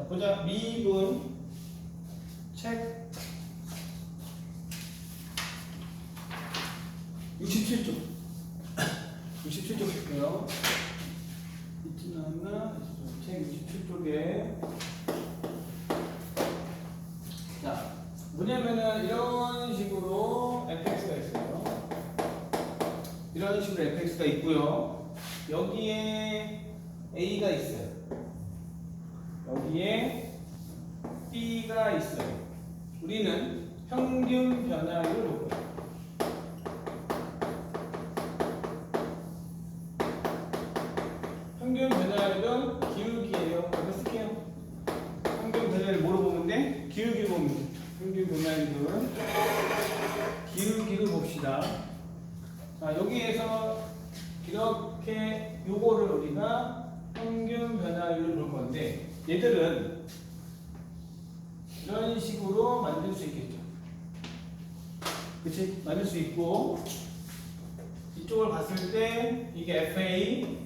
보자. 미분 책 67쪽. 67쪽 볼게요. 이쯤 나왔나? 책 67쪽에. 자, 뭐냐면은 이런 식으로 fx가 있어요. 이런 식으로 fx가 있고요. 여기에 a가 있어요. 여기에 b가 있어요. 우리는 평균 변화율을 볼 거예요. 평균 변화율은 기울기예요. 여기 쓸게요. 평균 변화율을 뭐로 보면 돼? 기울기로 보면 돼. 평균 변화율은 기울기를 봅시다. 자, 여기에서 이렇게 요거를 우리가 평균 변화율을 볼 건데, 얘들은 이런 식으로 만들 수 있겠죠. 그치? 만들 수 있고, 이쪽을 봤을 때 이게 FA,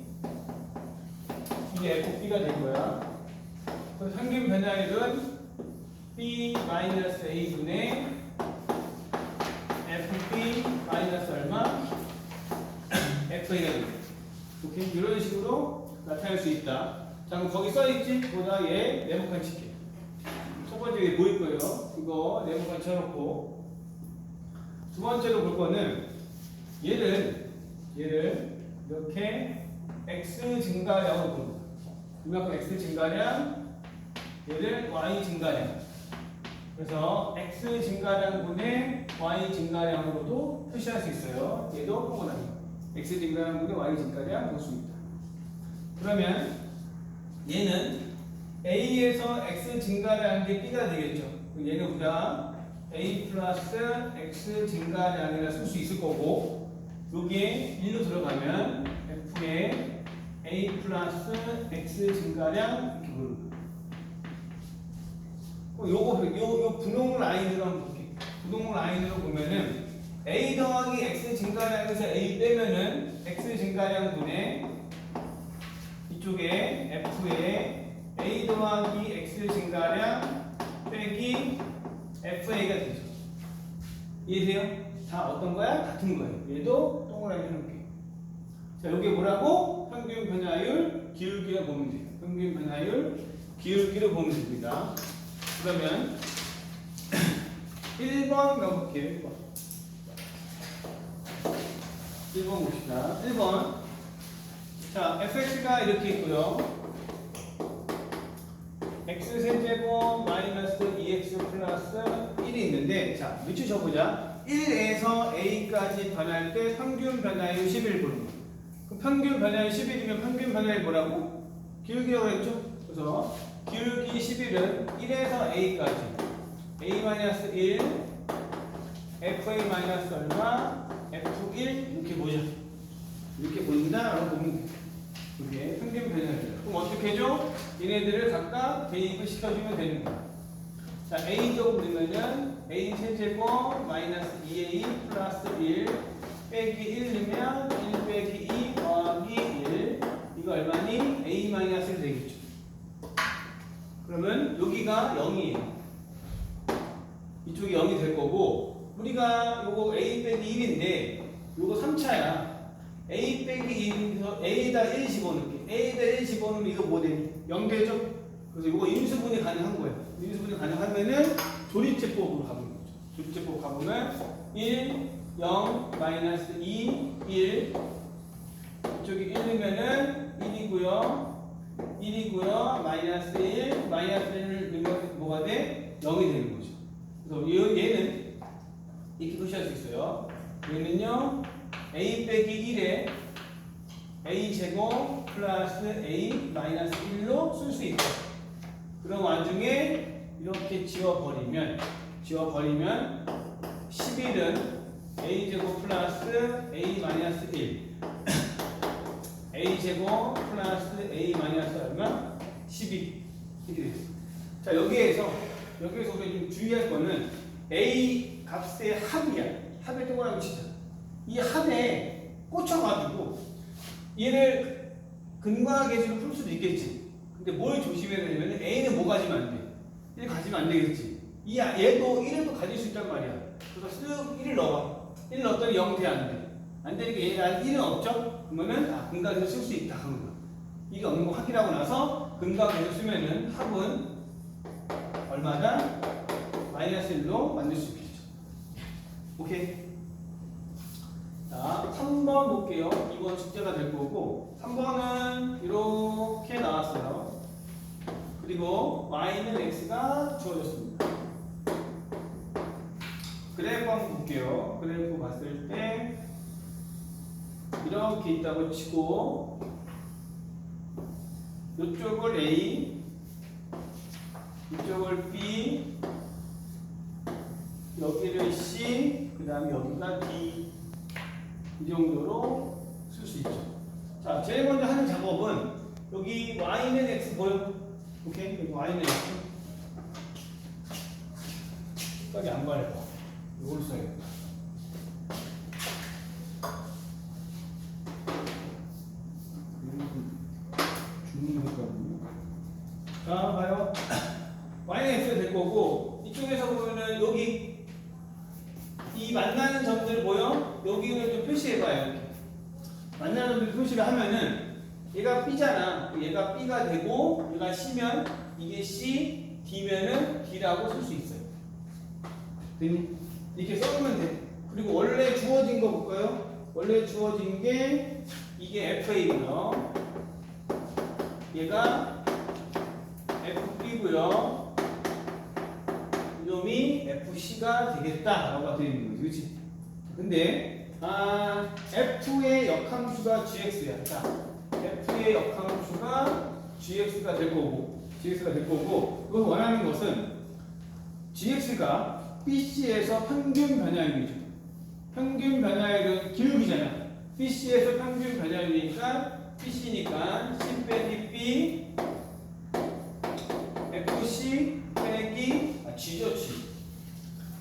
이게 FB가 된 거야. 그래서 평균 변화율은 B-A분의 FB 마이너스 얼마? FA가 됩니다. 오케이? 이런 식으로 나타낼 수 있다. 자, 그럼 거기 써있지? 보다 얘 네모칸 칠게. 첫 번째 보일 거예요. 이거 네모칸 쳐놓고. 두 번째로 볼 거는 얘를 이렇게 x 증가량으로 봅니다. 이만큼 x 증가량, 얘를 y 증가량. 그래서 x 증가량분의 y 증가량으로도 표시할 수 있어요. 얘도 포괄합니다. x 증가량분의 y 증가량 볼 수 있다. 그러면 얘는 a에서 x 증가량인 게 b가 되겠죠. 얘는 우리가 a 플러스 x 증가량이라 쓸 수 있을 거고, 여기에 1로 들어가면 f의 a 플러스 x 증가량 이렇게 부릅니다. 요 분홍 라인으로 한번 볼게요. 분홍 라인으로 보면은 a 더하기 x 증가량에서 a 빼면은 x 증가량분의 이쪽에 f의 a 더하기 x 증가량 빼기 fa가 되죠. 이해돼요? 다 어떤 거야? 같은 거예요. 얘도 동그라미 해놓을게요. 자, 여기 뭐라고? 평균 변화율 기울기를 보면 돼요. 평균 변화율 기울기를 보면 됩니다. 그러면 1번 가볼게요. 1번 봅시다. 1번. 자, fx가 이렇게 있고요. x세제곱 마이너스 2x 플러스 1이 있는데, 자, 밑줄 쳐보자. 1에서 a까지 변할 때 평균 변화율 11 보는 거예요. 그럼 평균 변화율 11이면 평균 변화율 뭐라고? 기울기라고 했죠? 그래서 기울기 11은 1에서 a까지 a-1 fa- 얼마 f1 이렇게 보죠. 이렇게 보인다 라고 보면 돼요. 이게 평균 변화율. 그럼 어떻게 해줘? 얘네들을 각각 대입을 시켜주면 되는 거야. 자, a 제곱 넣으면은 a 세제곱 마이너스 2a 플러스 1 빼기 1 넣으면 1 빼기 2 더하기 1, 이거 얼마니? a 마이너스 1 되겠죠. 그러면 여기가 0이에요. 이쪽이 0이 될 거고, 우리가 요거 a 빼기 1인데 요거 3차야. a 빼기 1에서 a에다 1 집어넣을게. a에다 1 집어넣으면 이거 뭐 되니? 0 되죠? 그래서 이거 인수분해 가능한 거예요. 인수분해 가능하면은 조립제법으로 가보는 거죠. 조립제법 가보면 1, 0, 마이너스 2, 1. 이쪽이 1이면은 1이고요. 마이너스 1, 마이너스 1을 넣으면 뭐가 돼? 0이 되는 거죠. 그래서 얘는 이렇게 표시할 수 있어요. 얘는요, a 빼기 1에 a 제곱 플러스 a 마이너스 1로 쓸 수 있고, 그럼 와중에 이렇게 지워버리면 11은 a 제곱 플러스 a 마이너스 1 a 제곱 플러스 a 마이너스 얼마? 12 이렇게 됐어요. 자, 여기에서 우리가 좀 주의할 거는 a 값의 합이야. 합의 동그라미 치자. 이 합에 꽂혀가지고 얘를 근과 계수로 풀 수도 있겠지. 근데 뭘 조심해야 되냐면 A는 뭐 가지면 안 돼? 1 가지면 안 되겠지. 얘도 1을 또 가질 수 있단 말이야. 그래서 쓱 1을 넣어. 1 넣었더니 0 돼, 안 돼? 안 되니까 얘가 1은 없죠? 그러면은 근각에서 쓸 수 있다 하는 거야. 이게 없는 거 확인하고 나서 근각에서 쓰면은 합은 얼마다? 마이너스 1로 만들 수 있겠죠. 오케이. 자, 3번 볼게요. 2번 숙제가 될 거고 3번은 이렇게 나왔어요. 그리고 y는 x가 주어졌습니다. 그래프 한번 볼게요. 그래프 봤을 때 이렇게 있다고 치고 이쪽을 A, 이쪽을 B, 여기를 C, 그 다음에 여기가 D 이 정도로 쓸 수 있죠. 자, 제일 먼저 하는 작업은 여기 y는 x 보여? 오케이? 여기 y는 x 끝까지 안 밟아. 이걸 써야겠다. 자, 봐요. y는 x가 될 거고 이쪽에서 보면은 여기 이 만나는 점들 보여? 여기를 좀 표시해봐요. 이렇게. 만나는 점들 표시를 하면은 얘가 B잖아. 얘가 B가 되고 얘가 C면 이게 C, D면은 D라고 쓸 수 있어요. 됐니? 이렇게 써주면 돼. 그리고 원래 주어진 거 볼까요? 원래 주어진 게 이게 FA고요. 얘가 FB고요. 이놈이 FC가 되겠다라고 되어 있는 거지, 그렇지? 근데 F의 역함수가 GX야. 자, F의 역함수가 GX가 될 거고, 그걸 원하는 것은 GX가 BC에서 평균 변화율이죠. 평균 변화율은 기울기잖아. BC에서 평균 변화율이니까 BC니까 C 빼기 B, FC 빼기 G죠, G.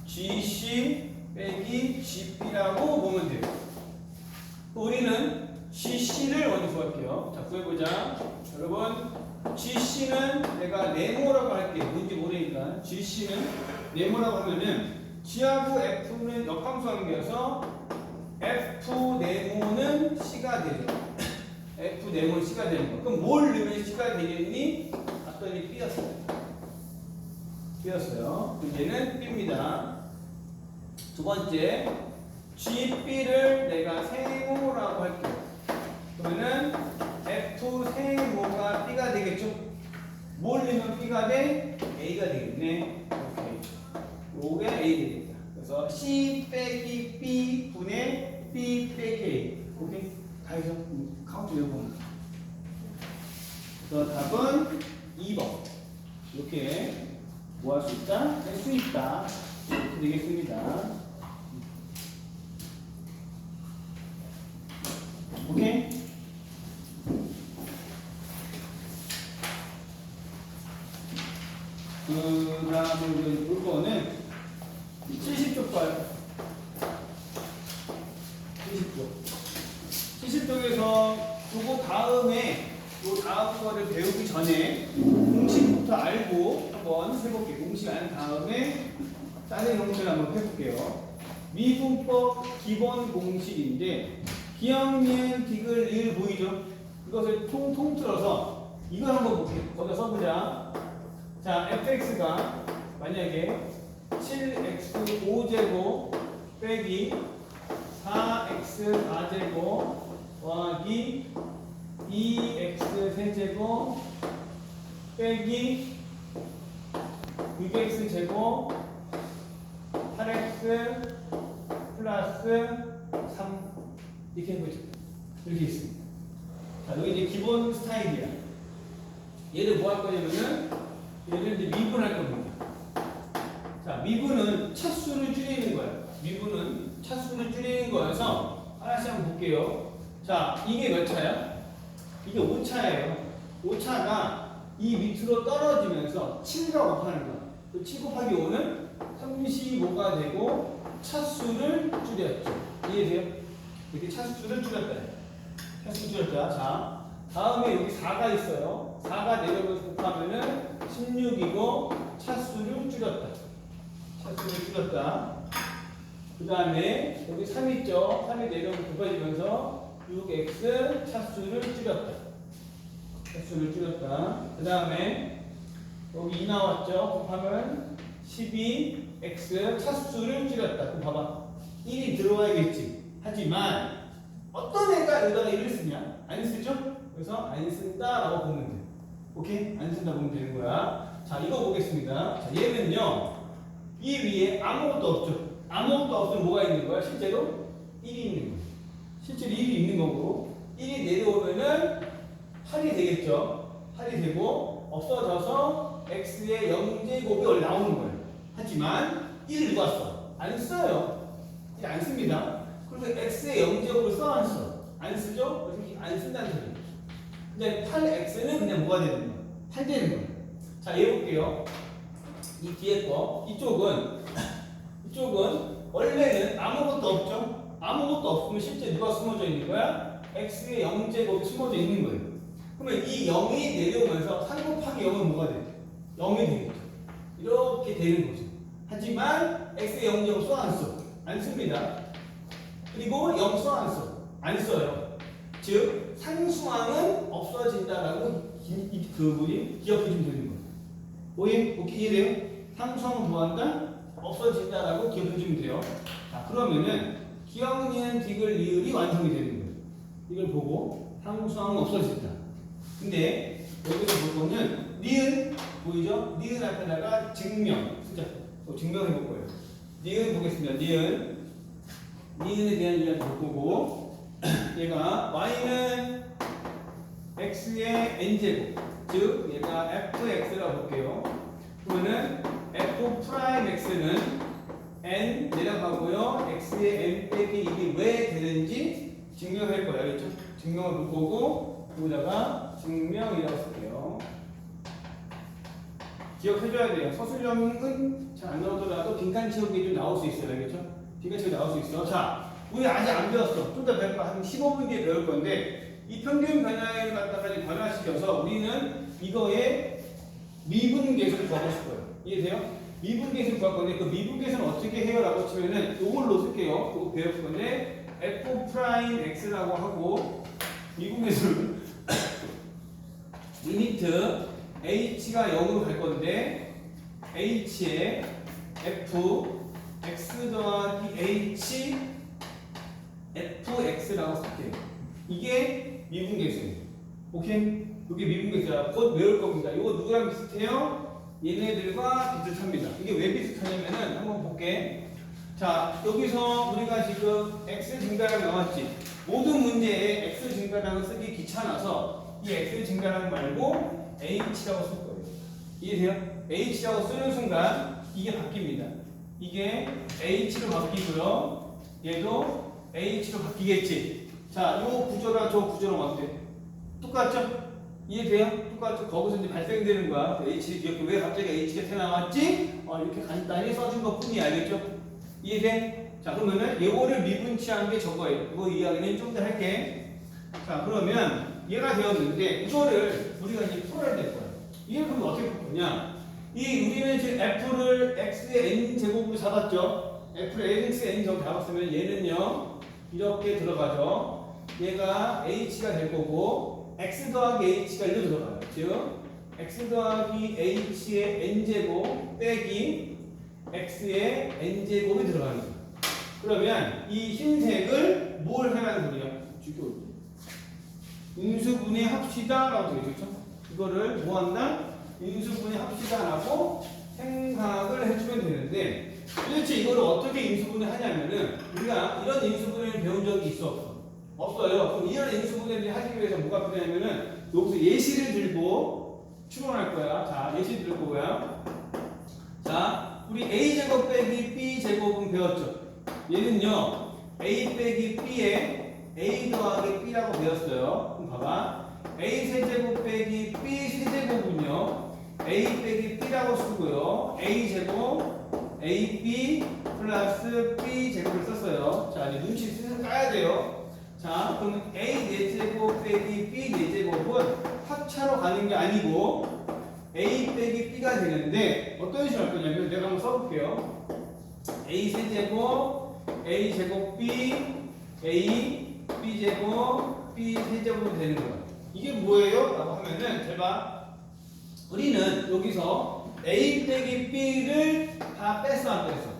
GC 빼기 GB라고 보면 돼요. 우리는 GC를 먼저 구할게요. 자, 구해보자. 여러분, GC는 내가 네모라고 할게요. 뭔지 모르니까. GC는 네모라고 하면은 G하고 F는 역함수 관계여서 F 네모는 C가 되죠. F 네모는 C가 되는 거. 그럼 뭘 넣으면 C가 되겠니? 봤더니 B였어요. B였어요. 얘는 B입니다. 두 번째, GB를 내가 세모라고 할게요. 그러면은 F 세모가 B가 되겠죠? 뭘 넣으면 B가 돼? A가 되겠네. 오케이. 요게 A 되겠다. 그래서 C 빼기 B 분의 B 빼기 A. 오케이? 다 해서 카운트 해보면. 그래서 답은 2번. 이렇게 뭐 할 수 있다? 할 수 있다. 이렇게 되겠습니다. 오케이? 그 다음에 볼 거는 70쪽 봐요. 70쪽. 70쪽에서 요거 다음에 요 다음 거를 배우기 전에 공식부터 알고 한번 해볼게요. 공식 안 다음에 다른 형태를 한번 해볼게요. 미분법 기본 공식인데 기억, 니은, 디귿, 리을 보이죠? 이것을 통틀어서 이걸 한번 볼게요. 거기다 써보자. 자, fx가 만약에 7x 5제곱 빼기 4x 4제곱 더하기 2x 세제곱 빼기 6x 제곱 8x 플러스 3 이렇게 해보죠. 이렇게 있습니다. 자, 여기 이제 기본 스타일이야. 얘를 뭐 할 거냐면은 얘를 이제 미분할 겁니다. 자, 미분은 차수를 줄이는 거야. 미분은 차수를 줄이는 거여서 하나씩 한번 볼게요. 자, 이게 몇 차야? 이게 5차예요. 5차가 이 밑으로 떨어지면서 7과 곱하는 거야. 7 곱하기 5는 35가 되고 차수를 줄였죠. 이해돼요? 이렇게 차수를 줄였다. 차수 줄였다. 자, 다음에 여기 4가 있어요. 4가 내려오면서 곱하면은 16이고 차수를 줄였다. 차수를 줄였다. 그 다음에 여기 3 있죠. 3이 내려오면 곱해지면서 6x 차수를 줄였다. 차수를 줄였다. 그 다음에 여기 2 나왔죠. 곱하면 12x 차수를 줄였다. 그럼 봐봐. 1이 들어와야겠지. 하지만 어떤 애가 여기다가 1을 쓰냐? 안 쓰죠? 그래서 안 쓴다라고 보면 돼. 오케이? 안 쓴다 보면 되는 거야. 자, 이거 보겠습니다. 자, 얘는요. 이 위에 아무것도 없죠. 아무것도 없으면 뭐가 있는 거야? 실제로 1이 있는 거야. 실제로 1이 있는 거고 1이 내려오면은 8이 되겠죠. 8이 되고 없어져서 x의 0제곱이 원래 나오는 거예요. 하지만 1을 누가 써? 안 써요. 안 씁니다. 그래서 x의 0제곱을 써? 안 써? 안 쓰죠? 그래서 안 쓴다는 소리예요. 근데 8x는 그냥 뭐가 되는 거예요? 8 되는 거예요. 자, 얘 볼게요. 이 뒤에 거. 이쪽은 원래는 아무것도 없죠? 아무것도 없으면 실제 누가 숨어져 있는 거야? x의 0제곱이 숨어져 있는 거예요. 그러면 이 0이 내려오면서 3 곱하기 0은 뭐가 돼요? 0이 되겠죠. 이렇게 되는 거죠. 하지만 x의 0제곱 써? 안 써? 안 씁니다. 그리고 0 써? 안 써? 안 써요. 즉 상수항은 없어진다라고 그분이 기억해주면 되는 거예요. 오케이? 이해돼요? 상수항은 뭐한다? 없어진다라고 기억해주면 돼요. 자, 그러면은 기억, 니은, 디귿, 리을이 완성이 되는 거예요. 이걸 보고 상수항은 없어진다. 근데 여기서 볼 거는 니은 보이죠? 니은 앞에다가 증명 쓰자. 증명해 볼 거예요. 니은 보겠습니다. 니은에 대한 이야기 볼 거고 얘가 y는 x의 n제곱 즉 얘가 fx라고 볼게요. 그러면은 f'x는 n 내려가고요. x의 n 빼기 1이 왜 되는지 증명할 거예요. 알겠죠? 증명을 볼 거고 여기다가 증명이라고 쓸게요. 기억해줘야 돼요. 서술형은 잘 안 나오더라도 빈칸 채우기 좀 나올 수 있어요. 알겠죠? 빈칸 채우기 나올 수 있어. 자, 우리 아직 안 배웠어. 좀 더 배울 거 한 15분 뒤에 배울 건데 이 평균 변화를 갖다가 변화시켜서 우리는 이거에 미분계수를 구하실 거예요. 이해돼요? 미분계수를 구할 건데 그 미분계수는 어떻게 해요? 라고 치면은 이걸로 쓸게요. 이거 배울 건데 f'x라고 하고 미분계수를 리미트 h가 0으로 갈 건데 h에 f x 더하기 h fx라고 쓸게요. 이게 미분계수예요. 오케이? 이게 미분계수야. 곧 외울 겁니다. 이거 누구랑 비슷해요? 얘네들과 비슷합니다. 이게 왜 비슷하냐면은 한번 볼게. 자, 여기서 우리가 지금 x 증가량 나왔지. 모든 문제에 x 증가량을 쓰기 귀찮아서 이 x 증가량 말고 h라고 쓸 거예요. 이해돼요? h라고 쓰는 순간 이게 바뀝니다. 이게 h로 바뀌고요. 얘도 h로 바뀌겠지. 자, 이 구조랑 저 구조랑 어때? 똑같죠? 이해돼요? 똑같죠? 거기서 이제 발생되는 거야. h를 기억해. 왜 갑자기 h가 튀어나왔지? 이렇게 간단히 써준 것 뿐이야. 알겠죠? 이해돼? 자, 그러면은 이거를 미분치한 게 저거예요. 이거 이야기는 좀 더 할게. 자, 그러면 얘가 되었는데 이거를 우리가 이제 풀어야 될 거야. 이게 그럼 어떻게 풀 거냐? 우리는 지금 f를 x의 n 제곱으로 잡았죠. f를 x의 n 제곱 잡았으면 얘는요 이렇게 들어가죠. 얘가 h가 될 거고 x 더하기 h가 일로 들어가요. 즉 x 더하기 h의 n 제곱 빼기 x의 n 제곱이 들어가는 거예요. 그러면 이 흰색을 뭘 하라는 소리야? 인수분해 합시다라고 되어 있죠. 이거를 뭐 한다? 인수분해 합시다라고 생각을 해주면 되는데 도대체 이거를 어떻게 인수분해 하냐면은 우리가 이런 인수분해를 배운 적이 있어 없어? 없어요. 그럼 이런 인수분해를 하기 위해서 뭐가 필요하냐면은 여기서 예시를 들고 추론할 거야. 자, 예시 들 거고요. 자, 우리 a제곱 빼기 b제곱은 배웠죠. 얘는요 a 빼기 b에 a 더하기 b라고 배웠어요. 그럼 봐봐. a 세제곱 빼기 b 세제곱은요 a 빼기 b라고 쓰고요. a 제곱 ab 플러스 b 제곱을 썼어요. 자, 이제 눈치 슬슬 까야 돼요. 자, 그럼 A 4제곱 빼기 B 4제곱은 합차로 가는 게 아니고 A 빼기 B가 되는데 어떤 식으로 할 거냐면 내가 한번 써볼게요. A 세제곱 A 제곱 B A B 제곱 B 세제곱이 되는 거야. 이게 뭐예요? 라고 하면은 잘 봐. 우리는 여기서 A 빼기 B를 다 뺐어 안 뺐어?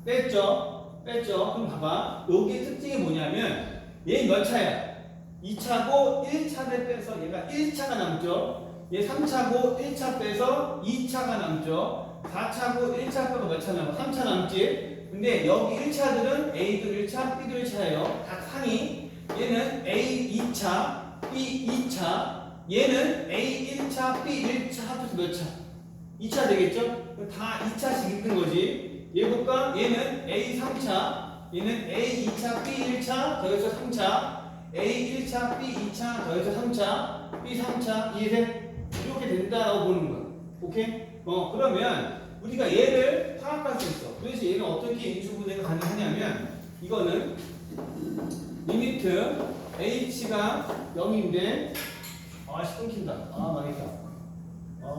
뺐죠? 뺐죠? 그럼 봐봐. 여기의 특징이 뭐냐면 얘 몇 차야? 2차고 1차를 빼서 얘가 1차가 남죠? 얘 3차고 1차 빼서 2차가 남죠? 4차고 1차 빼고 몇 차 남아? 3차 남지? 근데 여기 1차들은 A도 1차, B도 1차예요. 다 상이. 얘는 A 2차, B 2차, 얘는 A 1차, B 1차 합쳐서 몇 차? 2차 되겠죠? 다 2차씩 있는 거지. 얘 볼까? 얘는 A 3차, 얘는 A 2차, B 1차, 더해서 3차, A 1차, B 2차, 더해서 3차, B 3차, 이해돼? 이렇게 된다라고 보는 거야. 오케이? 그러면 우리가 얘를 파악할 수 있어. 그래서 얘는 어떻게 인수분해가 가능하냐면 이거는 리미트 h가 0인데 아씨 끊긴다. 아 망했다.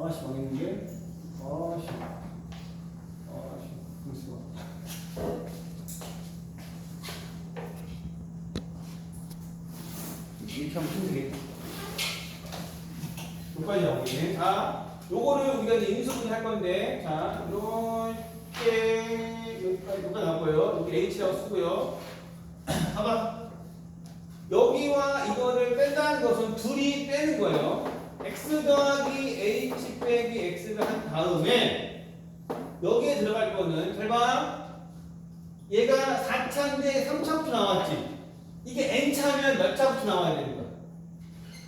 아씨 망했는데 아씨 무서워. 이렇게 하면 힘들겠다. 여기까지 나오겠네. 자, 요거를 우리가 이제 인수분해 할 건데, 자, 이렇게 여기까지 나왔고요. 여기 h라고 쓰고요. 봐봐. 여기와 이거를 뺀다는 것은 둘이 빼는 거예요. x 더하기 h 빼기 x를 한 다음에 여기에 들어갈 거는 잘 봐. 얘가 4차인데 3차부터 나왔지. 이게 n차면 몇 차부터 나와야 되는 거야?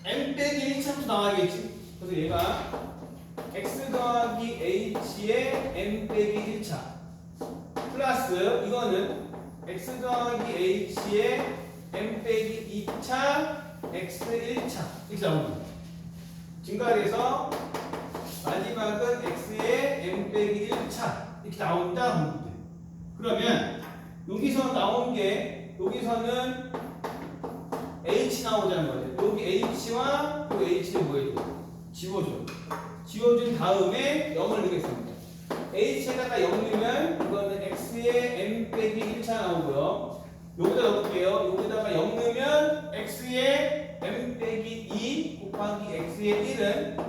n 빼기 1차부터 나와야겠지. 그래서 얘가 x 더하기 h의 n 빼기 1차 플러스 이거는 x 더하기 h의 n 빼기 2차 x 1차 이렇게 나오는 거야. 증가해서 마지막은 x의 n 빼기 1차 이렇게 나온다. 그러면 여기서 나온 게 여기서는 h 나오자는 거죠. 여기 h와 또 h는 뭐예요? 지워줘. 지워준 다음에 0을 넣겠습니다. h에다가 0 넣으면 이거는 x의 n 빼기 1차 나오고요. 여기다 넣을게요. 여기다가 0 넣으면 x의 n 빼기 2 곱하기 x의 1은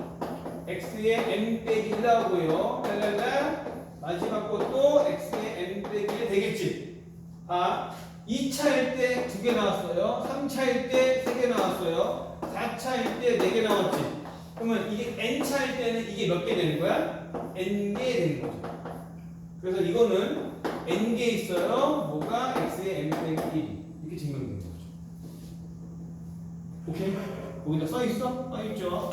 x의 n 빼기 1 나오고요. 랄랄라 마지막 것도 x의 n 빼기 1 되겠지. 아, 2차일 때 2개 나왔어요. 3차일 때 3개 나왔어요. 4차일 때 4개 나왔지. 그러면 이게 n차일 때는 이게 몇 개 되는 거야? n개 되는 거죠. 그래서 이거는 n개 있어요. 뭐가 x의 n 빼기 1 이렇게 증명되는 거죠. 오케이? 여기다 써있어? 써있죠?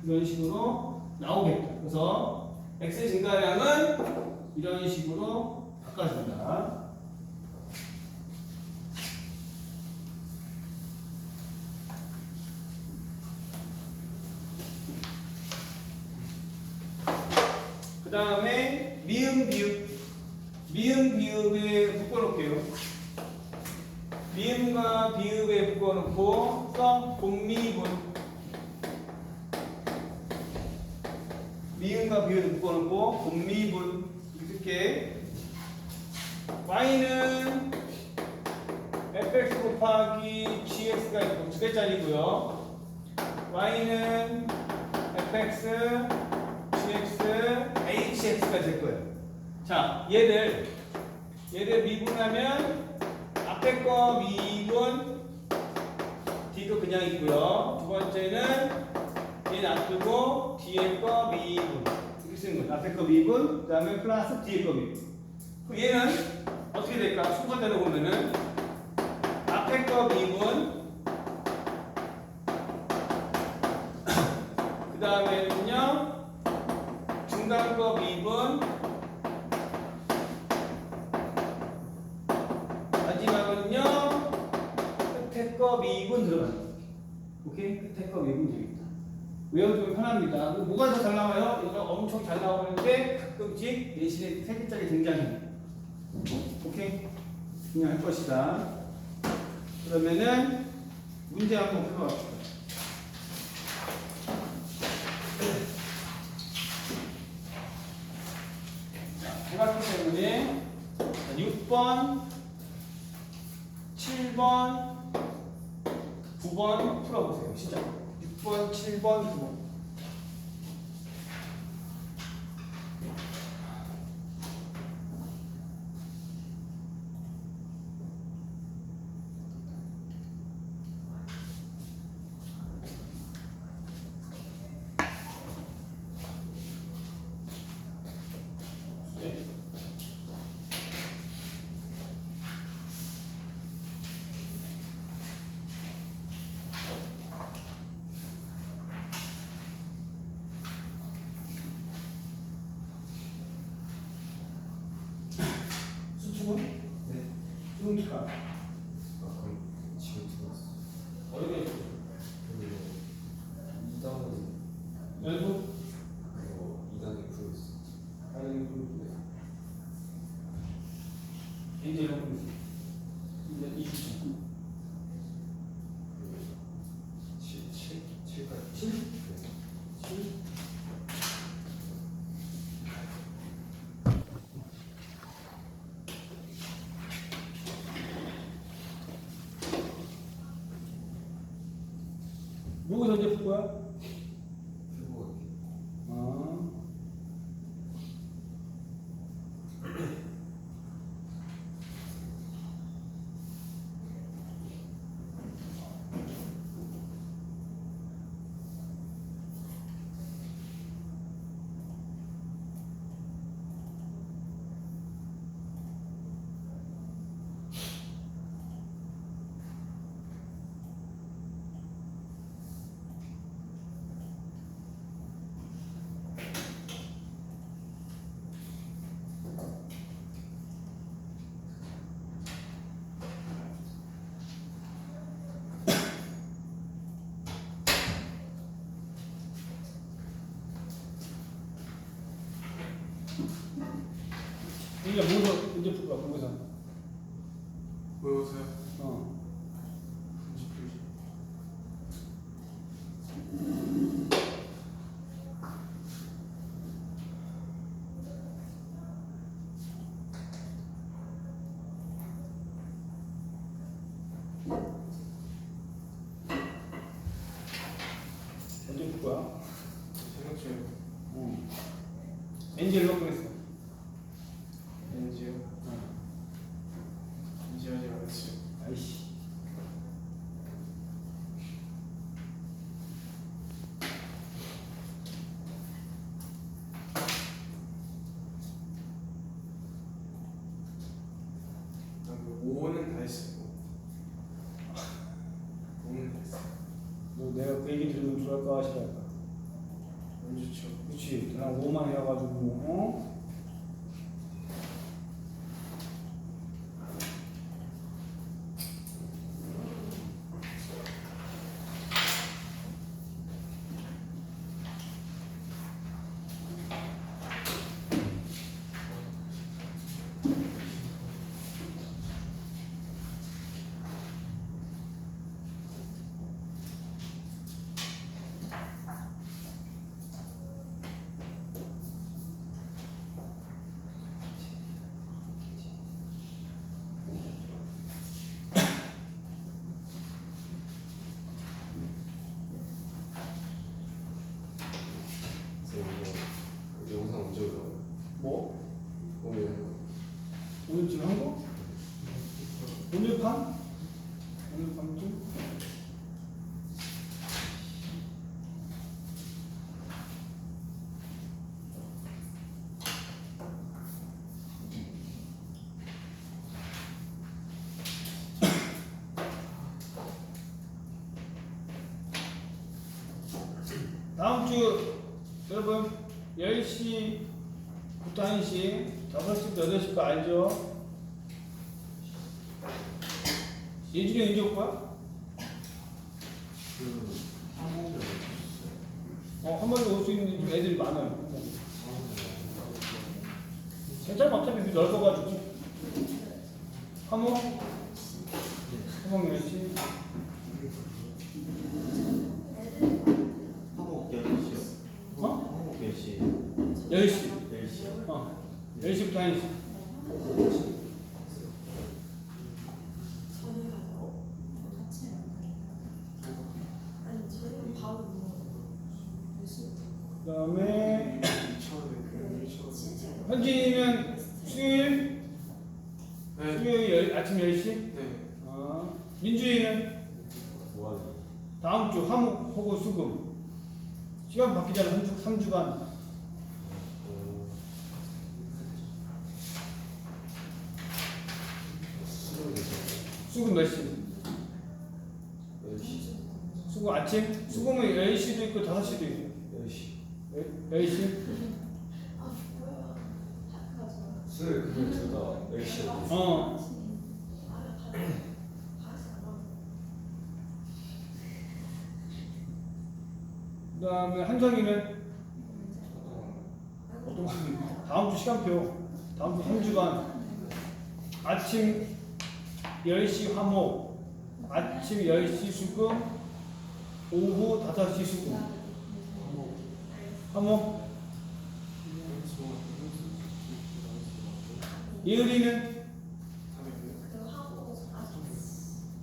이런 식으로 나오겠다. 그래서 x의 증가량은 이런 식으로 바꿔줍니다. 그 다음에 미음 비읍에 묶어놓을게요. 미음과 비읍에 묶어놓고 써 곤미분. 미음과 비읍에 묶어놓고 곤미분 이렇게 y는 fx 곱하기 gx가 있고 2개짜리고요. y는 fx gx, hx가 될 거예요. 자, 얘들 미분하면 앞에 거 미분, 뒤 거 그냥 있고요. 두 번째는 얘 놔두고 뒤에 거 미분 이렇게 쓰는 거예요. 앞에 거 미분, 그 다음에 플러스 뒤에 거 미분. 그럼 얘는 어떻게 될까? 순서대로 보면은 앞에 거 미분, 그 다음에는요 중간 거 미분, 마지막은요 끝에 거 미분 들어가는 거예요. 오케이? 끝에 거 미분 되겠다. 외워두면 편합니다. 뭐가 더 잘 나와요? 이거 엄청 잘 나오는데 가끔씩 예시에 3개짜리 등장해요. 오케이? 그냥 할 것이다. 그러면은 문제 한번 풀어봅시다. 해봤기 때문에 6번, 7번, 9번 풀어보세요. 시작. 6번, 7번, 9번. 수축은? 네. 수능기가 거의 지금 들어왔어. 어디에 있어? 그리고 2단은 열고? 그거 2단에 풀고 있어. 다른 그룹인데. 이제 이런 그룹. 이제 20점. 그리고 7까지. 7? 네. 7? 누구 전제 풀 거야? 풀고 갈게. 아. 이게 뭐서 문제 풀 거야? 뭐서? 보여보세요. 어. 언제 풀 거야? 생각 중에 어. 엔젤 몇 그랬어? 왠지요? 이제 하지 않았어요. 아이씨. 그 5는 다 했어요. 5는 다 했어요. 뭐 내가 그 얘기 들으면 좋아할까 싫어할까? 안 좋죠. 그치. 난 5만 해가지고 어? 선생님 이거 영상 언제 올라와요? 뭐? 오늘 오늘 지금 한 거? 오늘 밤? 오늘 밤쯤? 다음 주 여러분 10시부터 1시 5시부터 8시거 알죠? 예준이 언제 올 거야? 그 항공을 한 번에 올 수 있는 애들이 많아요. 괜찮아. 어차피 넓어가지고. 한모? 수공 10시. 화목 10시요. 어? 화목 몇 시? 10시. 10시. 10시부터 1시. 그 다음에 현진이는 수요일? 네. 수요일 아침 10시? 네. 민주이는 뭐하지? 다음 주 화목 혹은 수금. 시간 바뀌잖아. 3주간. 수금 몇 시? 10시. 수금 아침? 수금은 10시도 있고 5시도 있고. 10시. 10시? 수요일 금요일 둘다 10시요. 어. 그 다음에 한성이는 어떤 거? 다음 주 시간표. 다음 주 3주간. 아침 10시 화목. 아침 10시 수금. 오후 5시 수금. 화목. 예을이는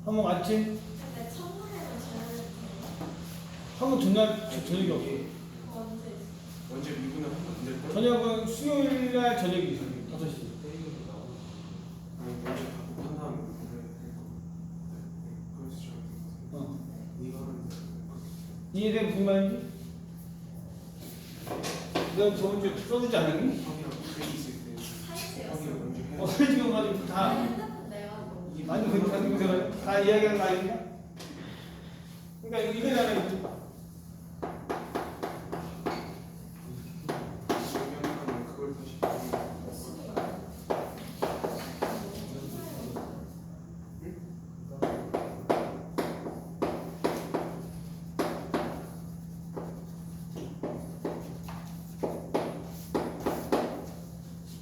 화목 아침. 화목 전날 저녁이 없어. 언제 미분을 한번 될 저녁은 수요일 날 저녁이 5시. 아니 먼저 갖고 한 다음에 그래서 어. 이거는 이해돼 무슨 말인지? 내가 저번 주에 써주지 않았니? 형이랑 회의 있을 때 형이랑 먼저 해야 지금 가지고 다 많이 그냥 다 이야기하는 거 아닌가? 그러니까 이거잖아요. 정리하면 그걸 다시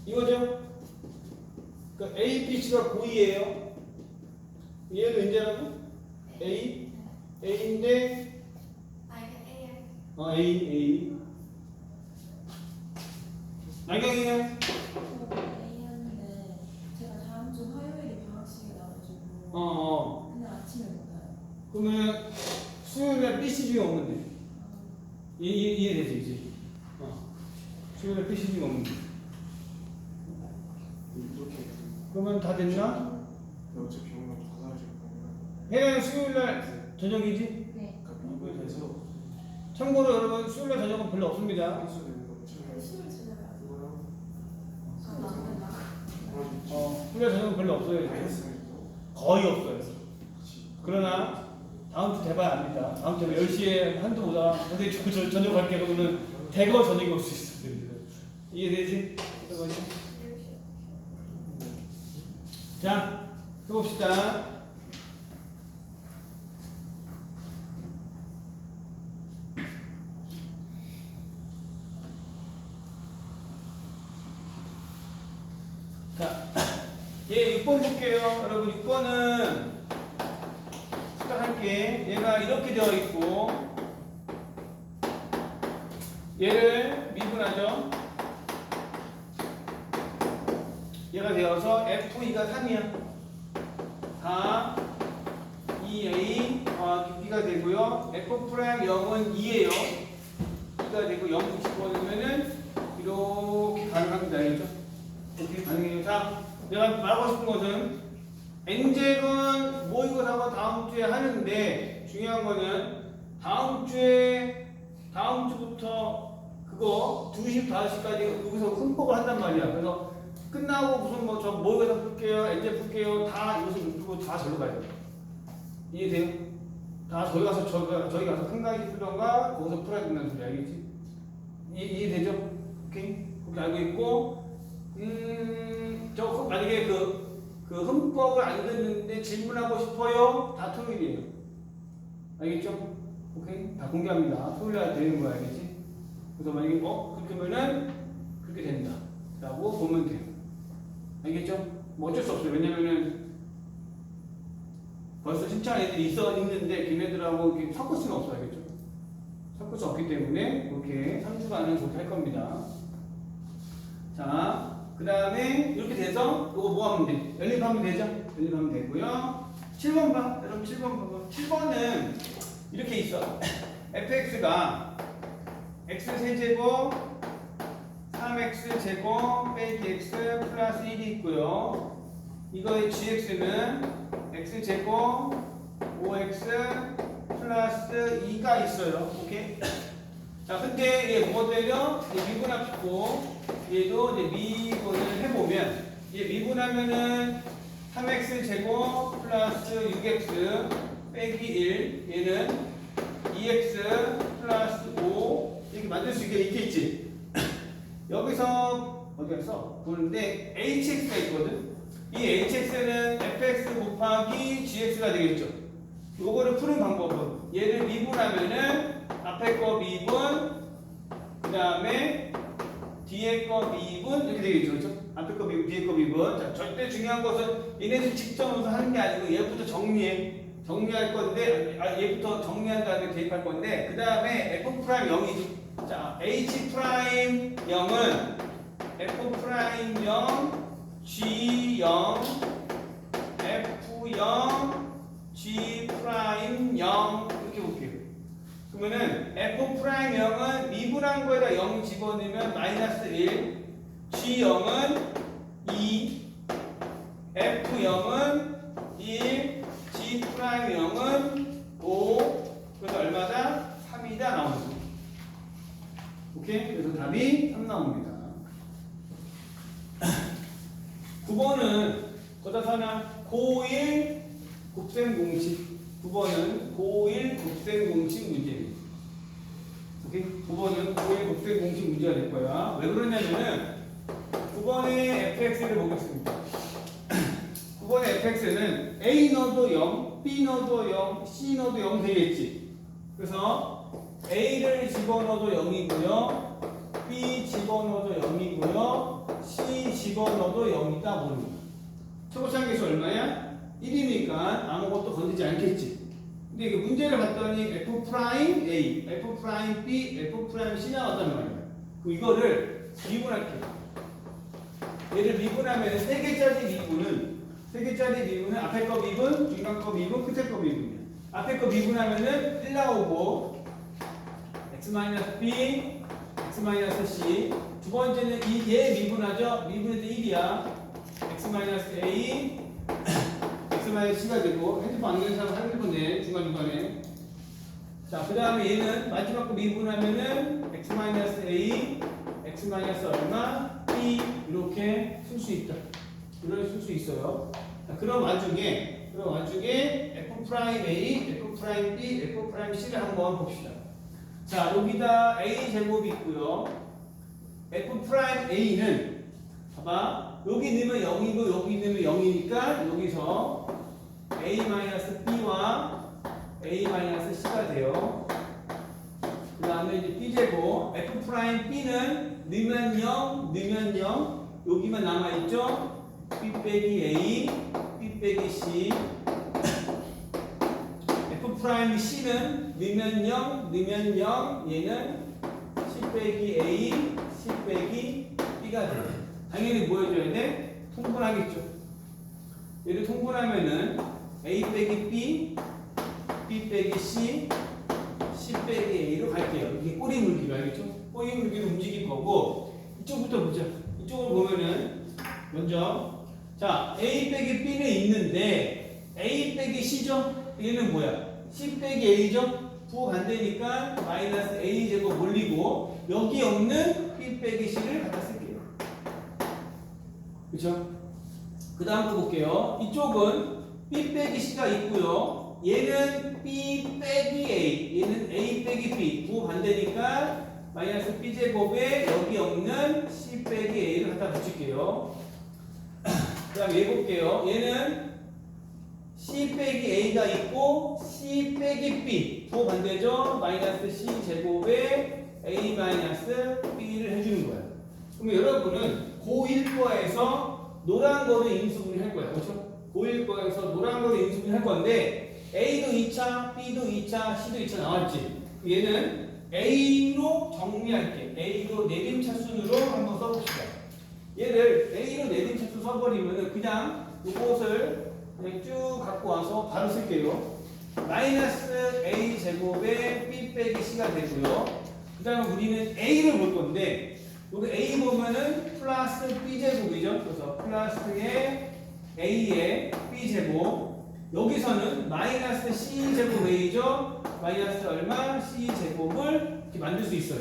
이거죠? 그러니까 A, B, C가 고이예요. 얘도 이제라고? A? A인데 A. 안경이는? 제가 다음 주 화요일에 방학식이 나가지고 어. 그날 아침에 못 가요. 그러면 수요일에 BC 중에 없는데. 이해되지, 이제? 수요일에 BC 중에 없는데. 이렇게 그러면 다 됐나? 근데 어차피 형이랑 가사를 거니까 해는 수요일날 저녁이지? 네. 그러니까 미분해서 참고로 여러분 수요일날 저녁은 별로 없습니다. 해서 되는 거 처음에 수요일 저녁에 안 이거랑 나가요. 수요일 저녁은 별로 없어요. 마이너스는 거의 없어요. 그러나 다음 주 돼봐야 압니다. 다음 주 10시에 한두 오다가 선생님 저 저녁 갈게 그러면 대거 저녁이 올 수 있어요. 이해되지? 자, 해봅시다. 자, 얘 6번 볼게요. 여러분 6번은 시작할게. 얘가 이렇게 되어 있고 얘를 미분하죠. 얘가 되어서 F2가 3이야. 4, 2A B가 되고요. F' 0은 2예요. 2가 되고 0 집어넣으면은 이렇게 가능합니다. 알겠죠? 이렇게 가능해요. 자, 내가 말하고 싶은 것은 N제는 모의고사가 다음 주에 하는데 중요한 거는 다음 주부터 그거 2시, 5시까지 여기서 흠뻑을 한단 말이야. 그래서 끝나고 무슨 뭐 저 모의고사 풀게요, N제 풀게요, 다 이것을 눕히고 다 절로 가야 돼. 이해돼요? 다 저기 가서 큰 강의 쓰던가 거기서 풀어야 된다는 소리 알겠지? 이해되죠? 오케이? 그렇게 알고 있고 저 만약에 그 흠법을 안 듣는데 질문하고 싶어요? 다 토요일이에요. 알겠죠? 오케이? 다 공개합니다. 토요일날 되는 거 알겠지? 그래서 만약에 그렇게 하면은 그렇게 된다 라고 보면 돼요. 알겠죠? 뭐 어쩔 수 없어요. 왜냐면은 벌써 신청한 애들이 있는데 걔네들하고 이렇게 섞을 수는 없어요. 알겠죠? 섞을 수 없기 때문에 이렇게 3주간은 그렇게 할 겁니다. 자, 그 다음에 이렇게 돼서 이거 뭐 하면 돼? 연립하면 되죠? 연립하면 되고요. 7번 봐. 여러분 7번 봐봐. 7번은 이렇게 있어. fx가 x 세제곱 3x 제곱 빼기 x 플러스 1이 있고요. 이거의 gx는 x 제곱 5x 플러스 2가 있어요. 오케이? 자, 근데 얘 뭐가 되려? 얘 미분합했고 얘도 이제 미분을 해보면 얘 미분하면은 3x 제곱 플러스 6x 빼기 1 얘는 2x 플러스 5 이렇게 만들 수 있겠지. 여기서 어디 갔어? 보는데 hx가 있거든. 이 hx는 fx 곱하기 gx가 되겠죠. 요거를 푸는 방법은 얘를 미분하면은 앞에 거 미분 그 다음에 뒤에 거 미분 이렇게 되겠죠. 그렇죠? 앞에 거 미분 뒤에 거 미분. 자, 절대 중요한 것은 얘네들 직접 넣어서 하는 게 아니고 얘부터 정리할 건데 얘부터 정리한 다음에 대입할 건데 그 다음에 f 프라임 0이죠. 자, h 프라임 0은 f 프라임 0 g 0 f 0 g 프라임 0 이렇게 볼게요. 그러면은 f 프라임 0은 미분한 거에다 0 집어넣으면 마이너스 1, g 0은 2, f 0은 1, g 프라임 0은 5. 그래서 얼마다? 3이다 나옵니다. 오케이? 그래서 답이 3 나옵니다. 9번은 거다사나 고1 곱셈 공식. 9번은 고1 곱셈 공식 문제입니다. 오케이? 9번은 고1 곱셈 공식 문제가 될 거야. 왜 그러냐면은 9번의 fx를 보겠습니다. 9번의 fx는 a 넣어도 0, b 넣어도 0, c 넣어도 0 되겠지. 그래서 a를 집어넣어도 0이고요. b 집어넣어도 0이고요. c 집어넣어도 0이다 보니 초고상계수 얼마야? 1이니까 아무것도 건드지 않겠지. 근데 이게 문제를 봤더니 f 프라임 a, f 프라임 b, f 프라임 c 나왔단 말이야. 그럼 이거를 미분할게요. 얘를 미분하면 3개짜리 미분은 앞에 거 미분, 중간 거 미분, 끝에 거 미분이야. 앞에 거 미분하면은 1 나오고 x-b, x-c. 두 번째는 얘 미분하죠. 미분해도 1이야. x-a, x-c가 되고 핸드폰 안 되는 사람 핸드폰 내 중간중간에. 자, 그 다음에 얘는 마지막 거 미분하면은 x-a, x- 얼마, b 이렇게 쓸 수 있다. 이렇게 쓸 수 있어요. 자, 그럼 와중에 f 프라임 a, f 프라임 b, f 프라임 c를 한번 봅시다. 자, 여기다 a 제곱이 있고요. f 프라임 a는 봐봐. 여기 넣으면 0이고 여기 넣으면 0이니까 여기서 a-b와 a-c가 돼요. 그 다음에 이제 b제곱 f 프라임 b는 넣으면 0 여기만 남아있죠. b 빼기 a, b 빼기 c. f 프라임 c는 넣으면 0 얘는 c 빼기 a, c 빼기 b가 돼요. 당연히 뭐 해줘야 돼? 통분하겠죠. 얘를 통분하면은 a 빼기 b, b 빼기 c, c 빼기 a로 갈게요. 이게 꼬리 물기가 알겠죠? 꼬리 물기로 움직일 거고 이쪽부터 보자. 이쪽을 보면은 먼저 자 a 빼기 b는 있는데 a 빼기 c죠? 얘는 뭐야? c 빼기 a죠? 부반대니까 마이너스 a 제곱 올리고 여기 없는 b 빼기 c를 갖다 쓸게요. 그쵸? 그 다음 거 볼게요. 이쪽은 b 빼기 c가 있고요. 얘는 b 빼기 a, 얘는 a 빼기 b 부반대니까 마이너스 b 제곱에 여기 없는 c 빼기 a를 갖다 붙일게요. 그 다음 얘 볼게요. 얘는 c 빼기 a가 있고 c 빼기 b 부반대죠. 마이너스 c 제곱에 a 마이너스 b를 해주는 거예요. 그럼 여러분은 고1과에서 노란 거를 인수분해 할 거예요. 그렇죠? 보일 거여서 노란 거로 인수분해 할 건데 A도 2차, B도 2차, C도 2차 나왔지. 얘는 A로 정리할게. A로 내림차 순으로 한번 써봅시다. 얘를 A로 내림차 순 써버리면은 그냥 이것을 그냥 쭉 갖고 와서 바로 쓸게요. 마이너스 A 제곱에 B 빼기 C가 되고요. 그 다음에 우리는 A를 볼 건데 여기 A 보면은 플러스 B 제곱이죠. 그래서 플러스의 A의 B 제곱. 여기서는 마이너스 C 제곱 A죠. 마이너스 얼마? C 제곱을 이렇게 만들 수 있어요.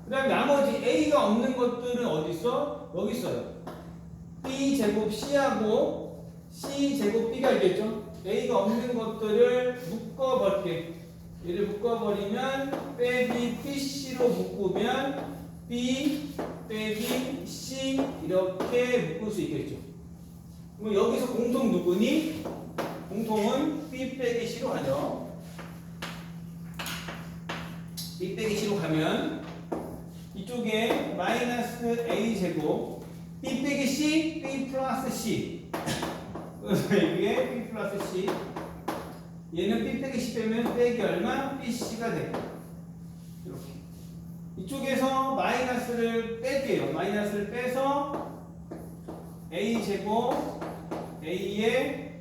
그 다음에 나머지 A가 없는 것들은 어디 있어? 여기 있어요. B 제곱 C하고 C 제곱 B가 있겠죠. A가 없는 것들을 묶어버릴게. 얘를 묶어버리면 빼기 PC로 묶으면 B 빼기 C 이렇게 묶을 수 있겠죠. 그럼 여기서 공통 누구니? 공통은 B 빼기 C로 가죠. B 빼기 C로 가면 이쪽에 마이너스 A 제곱 B 빼기 C, B 플러스 C. 이게 B 플러스 C. 얘는 B 빼기 C 빼면 빼기 얼마? BC가 되고. 이렇게. 이쪽에서 마이너스를 뺄게요. 마이너스를 빼서 A 제곱 A에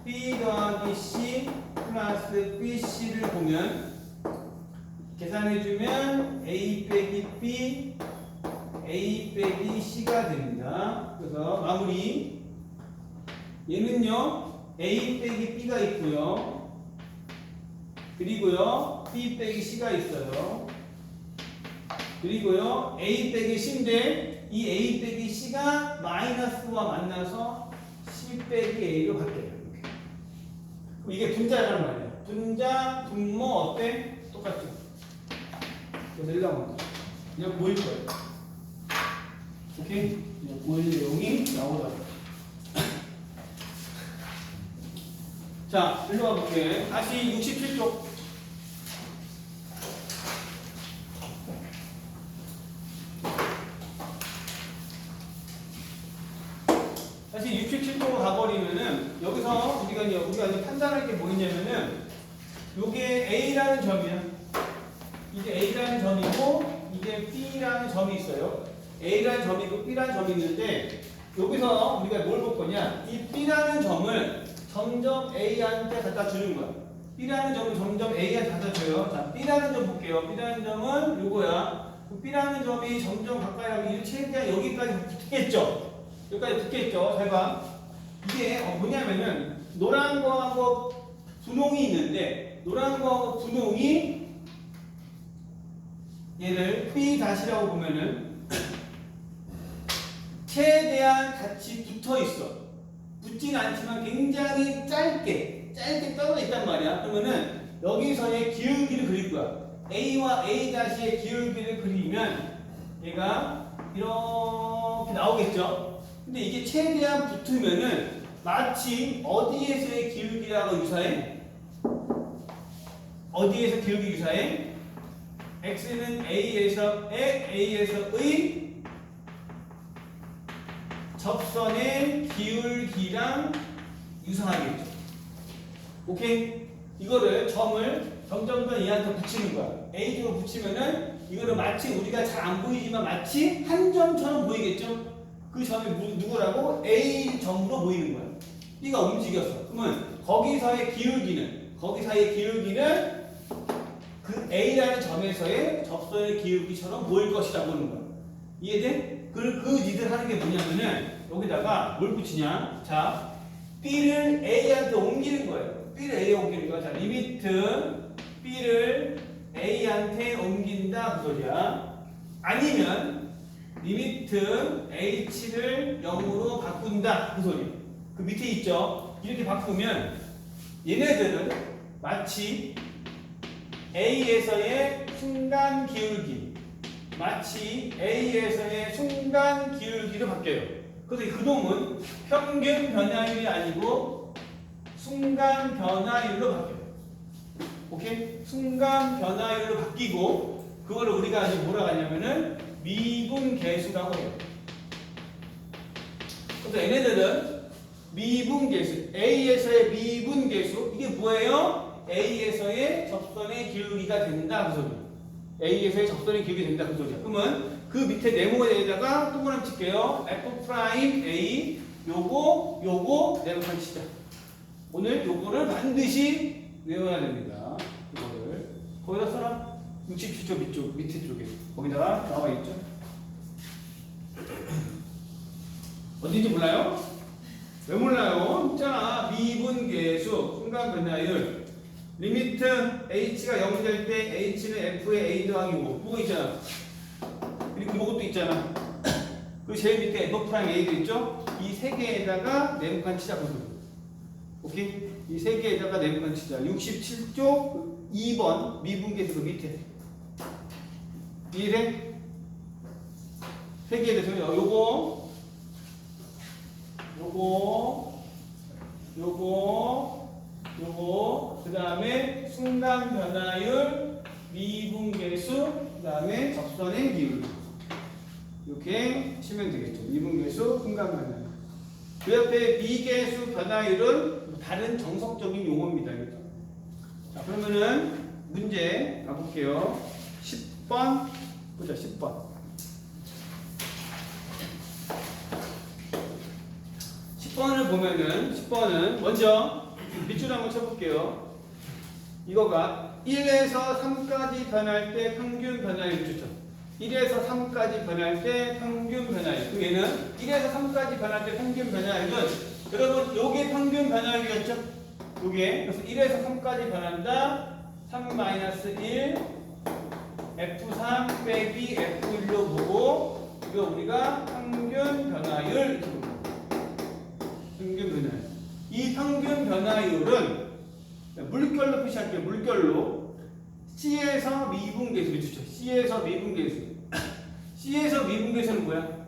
B 더하기 C 플러스 BC를 보면 계산해주면 A 빼기 B A 빼기 C가 됩니다. 그래서 마무리. 얘는요 A 빼기 B가 있고요. 그리고요 B 빼기 C가 있어요. 그리고요 A 빼기 C인데 이 A 빼기 C가 마이너스와 만나서 C 빼기 A로 바뀌어요. 이렇게. 그럼 이게 분자라는 말이에요. 분자, 분모 어때? 똑같죠? 그래서 일어나면 그냥 보일 거예요. 오케이? 그냥 보일 내용이 나오더라고요. 자, 일로 와볼게. 다시 67쪽. 다시 67쪽으로 가버리면은 여기서 우리가 이제 판단할 게 뭐냐면은 요게 A라는 점이야. 이게 A라는 점이고 이게 B라는 점이 있어요. A라는 점이 있고 B라는 점이 있는데 여기서 우리가 뭘 볼 거냐? 이 B라는 점을 점점 A한테 갖다 주는 거야. B라는 점을 점점 A한테 갖다 줘요. 자, B라는 점 볼게요. B라는 점은 요거야. B라는 점이 점점 가까이 하면 최대한 여기까지 붙겠죠. 여기까지 붙겠죠. 잘 봐. 이게 뭐냐면은 노란 거하고 분홍이 있는데 노란 거하고 분홍이 얘를 B 다시라고 보면은 최대한 같이 붙어 있어. 붙진 않지만 굉장히 짧게 떨어져 있단 말이야. 그러면은 여기서의 기울기를 그릴 거야. A와 A''의 기울기를 그리면 얘가 이렇게 나오겠죠. 근데 이게 최대한 붙으면은 마치 어디에서의 기울기라고 유사해? 어디에서 기울기 유사해? X는 A에서의 접선의 기울기랑 유사하겠죠. 오케이? 이거를 점을 점점 더 얘한테 붙이는 거야. A쪽으로 붙이면은 이거를 마치 우리가 잘 안 보이지만 마치 한 점처럼 보이겠죠? 그 점이 누구라고? A 점으로 보이는 거야. B가 움직였어. 그러면 거기 사이의 기울기는 그 A라는 점에서의 접선의 기울기처럼 보일 것이라고 하는 거야. 이해돼? 그 니들 하는 게 뭐냐면은 여기다가 뭘 붙이냐? 자, B를 A한테 옮기는 거예요. B를 A에 옮기는 거야. 자, 리미트 B를 A한테 옮긴다 그 소리야. 아니면 리미트 H를 0으로 바꾼다 그 소리. 그 밑에 있죠. 이렇게 바꾸면 얘네들은 마치 A에서의 순간 기울기 로 바뀌어요. 그래서 그 놈은 평균 변화율이 아니고 순간 변화율로 바뀌어요. 오케이? 순간 변화율로 바뀌고 그거를 우리가 아직 뭐라고 하냐면은 미분 계수라고 해요. 그래서 얘네들은 미분계수 A에서의 미분계수 이게 뭐예요? A에서의 접선의 기울기가 된다 그 소리야. A에서의 접선의 기울기 된다 그 소리야. 그러면 그 밑에 네모에다가 동그라미 칠게요. F 프라임 A 요거 네모칸 치자. 오늘 요거를 반드시 외워야 됩니다. 이거를 거기다 써라. 67쪽 밑에 쪽에 거기다가 나와 있죠. 어딘지 몰라요? 왜 몰라요? 있잖아. 미분계수 순간 변화율 리미트 h가 0 될 때 h는 f의 a 더하기 5 뭐가 있잖아. 그리고 이것도 있잖아. 그 제일 밑에 f 프라임 a도 있죠. 이 세 개에다가 네모칸 치자 보세요. 오케이? 이 세 개에다가 네모칸 치자. 67쪽 2번 미분계수 그 밑에 이해돼? 세 개에 대해서 요거 그 다음에 순간 변화율 미분계수 그 다음에 접선의 기울기 이렇게 치면 되겠죠. 미분계수 순간 변화율 그 옆에 미계수 변화율은 다른 정석적인 용어입니다. 알겠죠? 자 그러면은 문제 가볼게요. 10번 보자. 10번을 보면은 10번은 먼저 밑줄 한번 쳐볼게요. 이거가 1에서 3까지 변할 때 평균 변화율 주죠. 1에서 3까지 변할 때 평균 변화율. 그럼 얘는 1에서 3까지 변할 때 평균 변화율은 여러분 요게 평균 변화율이었죠? 요게 그래서 1에서 3까지 변한다. 3-1 F3 빼기 F1로 보고 이거 우리가 평균 변화율 이렇게 봅니다. 평균 변화율. 이 평균 변화율은 물결로 표시할게요. 물결로 C에서 미분계수를 주죠. C에서 미분계수. C에서 미분계수는 뭐야?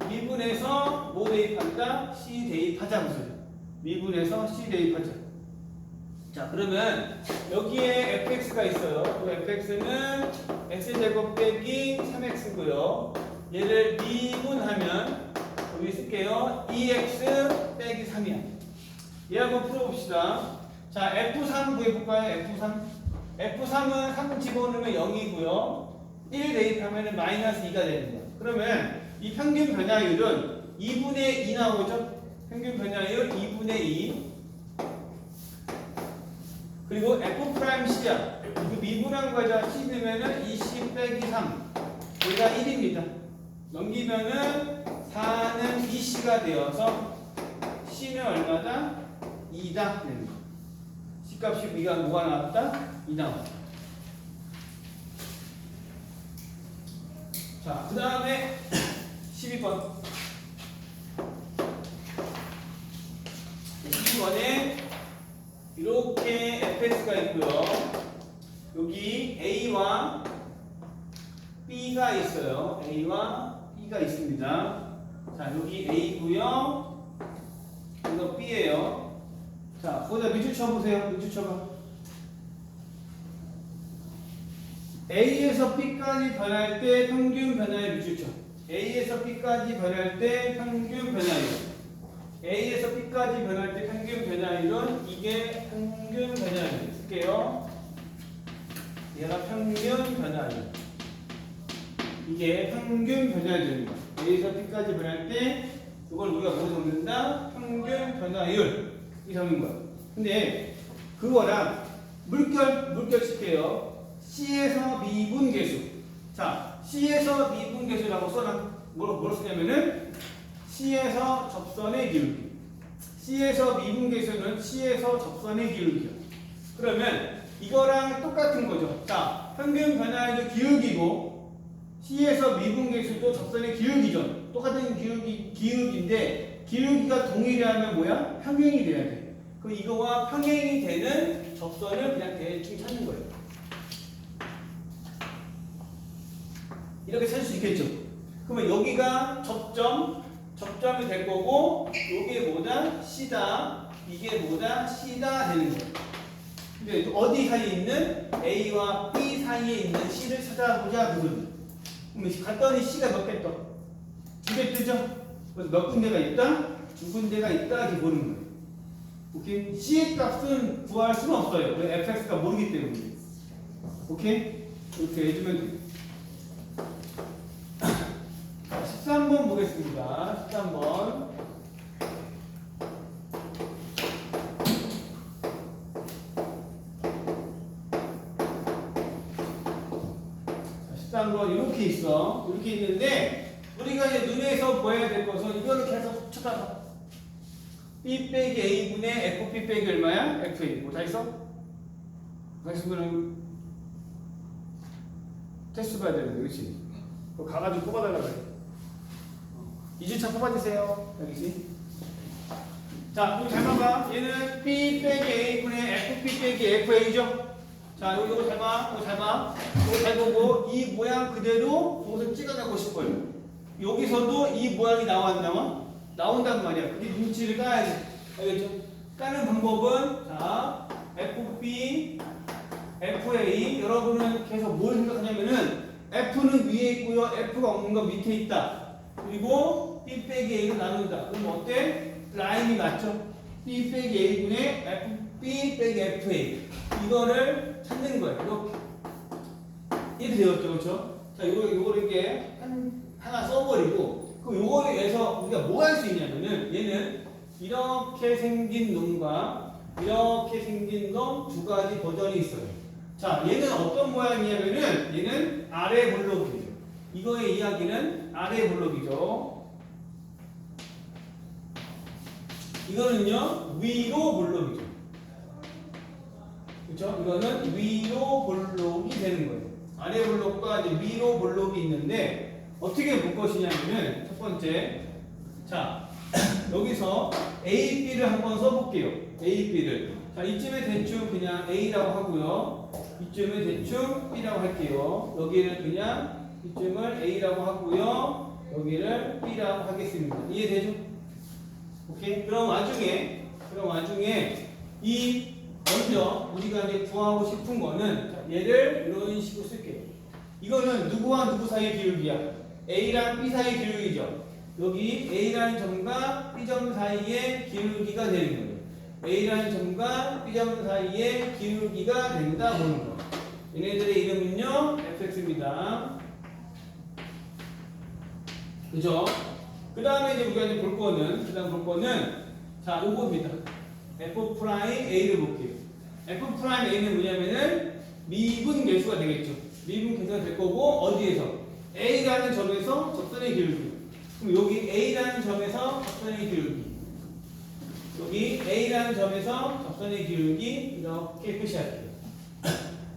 미분에서 뭐 대입한다? C 대입하자 무슨? 미분에서 C 대입하자. 자 그러면 여기에 fx가 있어요. 그 fx는 x제곱 빼기 3x고요. 얘를 미분하면 여기 쓸게요. 2x 빼기 3이야. 얘 한번 풀어봅시다. 자 f3 구해볼까요? f3은 3 집어넣으면 0이고요. 1 대입하면 마이너스 2가 되는 거야. 그러면 이 평균 변화율은 2분의 2 나오죠? 평균 변화율 2분의 2 그리고 F'C야. 그 미분한 거죠. C 넣으면은 20 빼기 3. 여기가 1입니다. 넘기면은 4는 2C가 되어서 C는 얼마다? 2다. 되는 거. C 값이 우리가 뭐가 나왔다? 2 나왔다. 자, 그 다음에 12번. 12번에 이렇게 fx가 있고요. 여기 a와 b가 있어요. a와 b가 있습니다. 자, 여기 a고요. 이거 b예요. 자, 거기다 밑줄 쳐보세요. 밑줄 쳐봐. a에서 b까지 변할 때 평균 변화율 밑줄 쳐. a에서 b까지 변할 때 평균 변화율. A에서 B까지 변할 때 평균 변화율은 이게 평균 변화율 쓸게요. 얘가 평균 변화율. 이게 평균 변화율입니다. A에서 B까지 변할 때 이걸 우리가 뭐 적는다? 평균 변화율. 이 적는 거야. 근데 그거랑 물결 칠게요. C에서 미분계수. 자, C에서 미분계수라고 써놔. 뭘 쓰냐면은 C에서 접선의 기울기. C에서 미분계수는 C에서 접선의 기울기야. 그러면 이거랑 똑같은 거죠. 자, 평균 변화율도 기울기고 C에서 미분계수도 접선의 기울기죠. 똑같은 기울기인데 기울기가 동일하면 뭐야? 평행이 돼야 돼. 그 이거와 평행이 되는 접선을 그냥 대충 찾는 거예요. 이렇게 찾을 수 있겠죠. 그러면 여기가 접점이 될 거고 이게 뭐다? C다. 이게 뭐다? C다 되는 거예요. 근데 어디 사이에 있는 A와 B 사이에 있는 C를 찾아보자 그거는. 그럼 갔더니 C가 몇 개 떠? 2개 뜨죠? 그래서 몇 군데가 있다? 두 군데가 있다 이렇게 보는 거예요. 오케이? C의 값은 구할 수는 없어요. 왜? fx가 모르기 때문에. 오케이? 이렇게 해주면 돼요. 13번 보겠습니다. 13번. 자, 13번 이렇게 있어. 이렇게 있는데 우리가 이제 눈에서 보여야 될 것은 이거를 계속 쳐다봐. B 빼기 A분의 FB 빼기 얼마야? FA. 뭐 다 있어? 다 있으면은 테스트 봐야 되는데, 그렇지? 그거 가가지고 뽑아달라 그래. 2주차 뽑아주세요. 여기지. 자, 이거 잘 봐봐. 얘는 B 빼기 A분의 FB 빼기 FA죠? 자, 이거 잘 봐. 이거 잘 봐. 이거 잘 보고, 이 모양 그대로 이것을 찍어내고 싶어요. 여기서도 이 모양이 나와, 안 나와? 나온단 말이야. 그게 눈치를 까야지. 알겠죠? 까는 방법은, 자, FB, FA. 여러분은 계속 뭘 생각하냐면은, F는 위에 있고요. F가 없는 건 밑에 있다. 그리고 B 빼기 A로 나눈다. 그럼 어때? 라인이 맞죠? B 빼기 A분의 FB 빼기 FA. 이거를 찾는 거예요. 이렇게. 이렇게 되었죠. 그렇죠? 자, 요거를 이렇게 하나 써버리고, 그 요거에 의해서 우리가 뭐 할 수 있냐면은, 얘는 이렇게 생긴 놈과 이렇게 생긴 놈 두 가지 버전이 있어요. 자, 얘는 어떤 모양이냐면은, 얘는 아래 블록이죠. 이거의 이야기는 아래 블록이죠. 이거는요, 위로 블록이죠. 그렇죠? 이거는 위로 블록이 되는 거예요. 아래 블록과 이제 위로 블록이 있는데 어떻게 볼 것이냐면은 첫 번째, 자 여기서 A, B를 한번 써볼게요. A, B를. 자 이쯤에 대충 그냥 A라고 하고요. 이쯤에 대충 B라고 할게요. 여기를 그냥 이쯤을 A라고 하고요. 여기를 B라고 하겠습니다. 이해되죠? 오케이. 그럼 와중에 이 먼저 우리가 이제 구하고 싶은 거는, 자, 얘를 이런 식으로 쓸게요. 이거는 누구와 누구 사이의 기울기야? A랑 B 사이의 기울기죠. 여기 A라는 점과 B점 사이의 기울기가 되는 거예요. A라는 점과 B점 사이의 기울기가 된다 보는 거. 얘네들의 이름은요, fx입니다. 그죠? 그 다음에 이제 우리가 이제 볼 거는, 자, 요겁니다. F'A를 볼게요. F'A는 뭐냐면은 미분 계수가 되겠죠. 미분 계수가 될 거고, 어디에서? A라는 점에서 접선의 기울기. 그럼 여기 A라는 점에서 접선의 기울기. 여기 A라는 점에서 접선의 기울기 이렇게 표시할게요.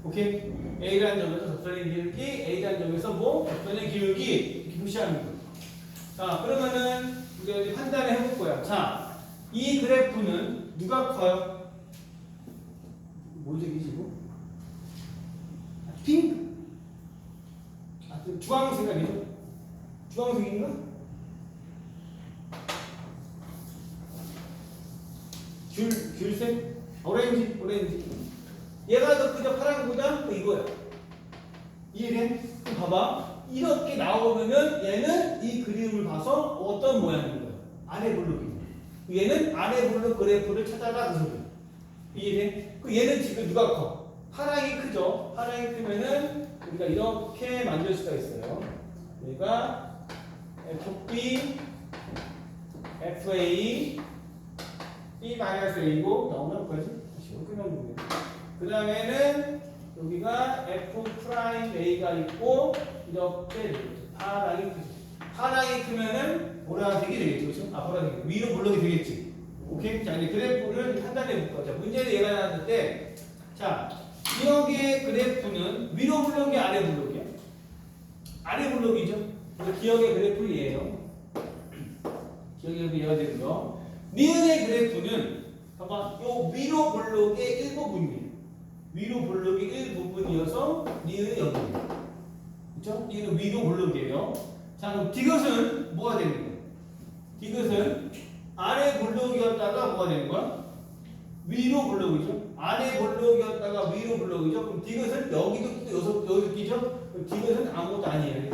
오케이? A라는 점에서 접선의 기울기, A라는 점에서 뭐? 접선의 기울기 이렇게 표시하는 거예요. 자, 그러면은 우리가 이제 판단을 해볼 거야. 자, 이 그래프는 누가 커요? 뭐지, 이거? 핑크? 아, 주황색 아니죠? 주황색인가? 귤색? 오렌지. 얘가 더 크죠? 파란보다? 이거야. 이해돼? 그럼 봐봐. 이렇게 나오면은 얘는 이 그림을 봐서 어떤 모양인 거야? 아래 블록이야. 얘는 아래 블록 그래프를 찾아라 그 소리야. 이해돼? 그 얘는 지금 누가 커? 파랑이 크죠? 파랑이 크면은 우리가 이렇게 만들 수가 있어요. 얘가 FB, FA, B-A고 나오면 그래서 다시 이렇게 만들면 돼. 그 다음에는 여기가 F'A가 있고 이렇게 파랑이 크죠. 파랑이 크면은 보라색이 되겠죠. 그렇죠? 아, 보라색. 위로 블록이 되겠지. 오케이? 자, 이제 그래프를 판단해 볼 거죠. 문제는 얘가 나왔을 때, 자, 기억의 그래프는 위로 블록이 아래 블록이야? 아래 블록이죠. 그래서 기억의 그래프는 얘예요. 기억의 그래프 얘가 되고요. 니은의 그래프는 봐봐, 요 위로 블록의 일부분이에요. 위로 블록의 일부분이어서 니은은 여기입니다. 그렇죠? 니은은 위로 블록이에요. 자, 그럼 디귿은 뭐가 되는 거예요? 디귿은 아래 블록이었다가 뭐가 되는 거야? 위로 블록이죠. 아래 블록이었다가 위로 블록이죠. 그럼 디귿은 여기도 끼죠? 그럼 디귿은 아무것도 아니에요.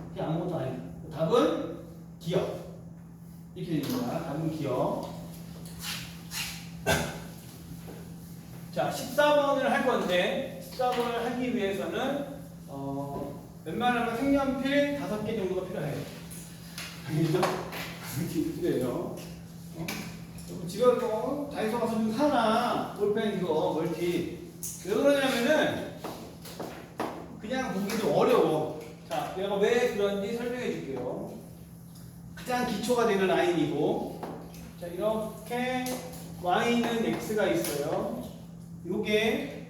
그게 아무것도 아니에요. 답은 기억. 이렇게 됩니다. 답은 기억. 자, 14번을 할 건데 14번을 하기 위해서는 웬만하면 색연필 5개 정도가 필요해요. 알겠죠? 이렇게 필요해요. 집에 가서 다이소 가서 좀 사나 볼펜 이거 멀티. 왜 그러냐면은 그냥 보기 좀 어려워. 자, 내가 왜 그런지 설명해 줄게요. 가장 기초가 되는 라인이고, 자, 이렇게 y는 x가 있어요. 요게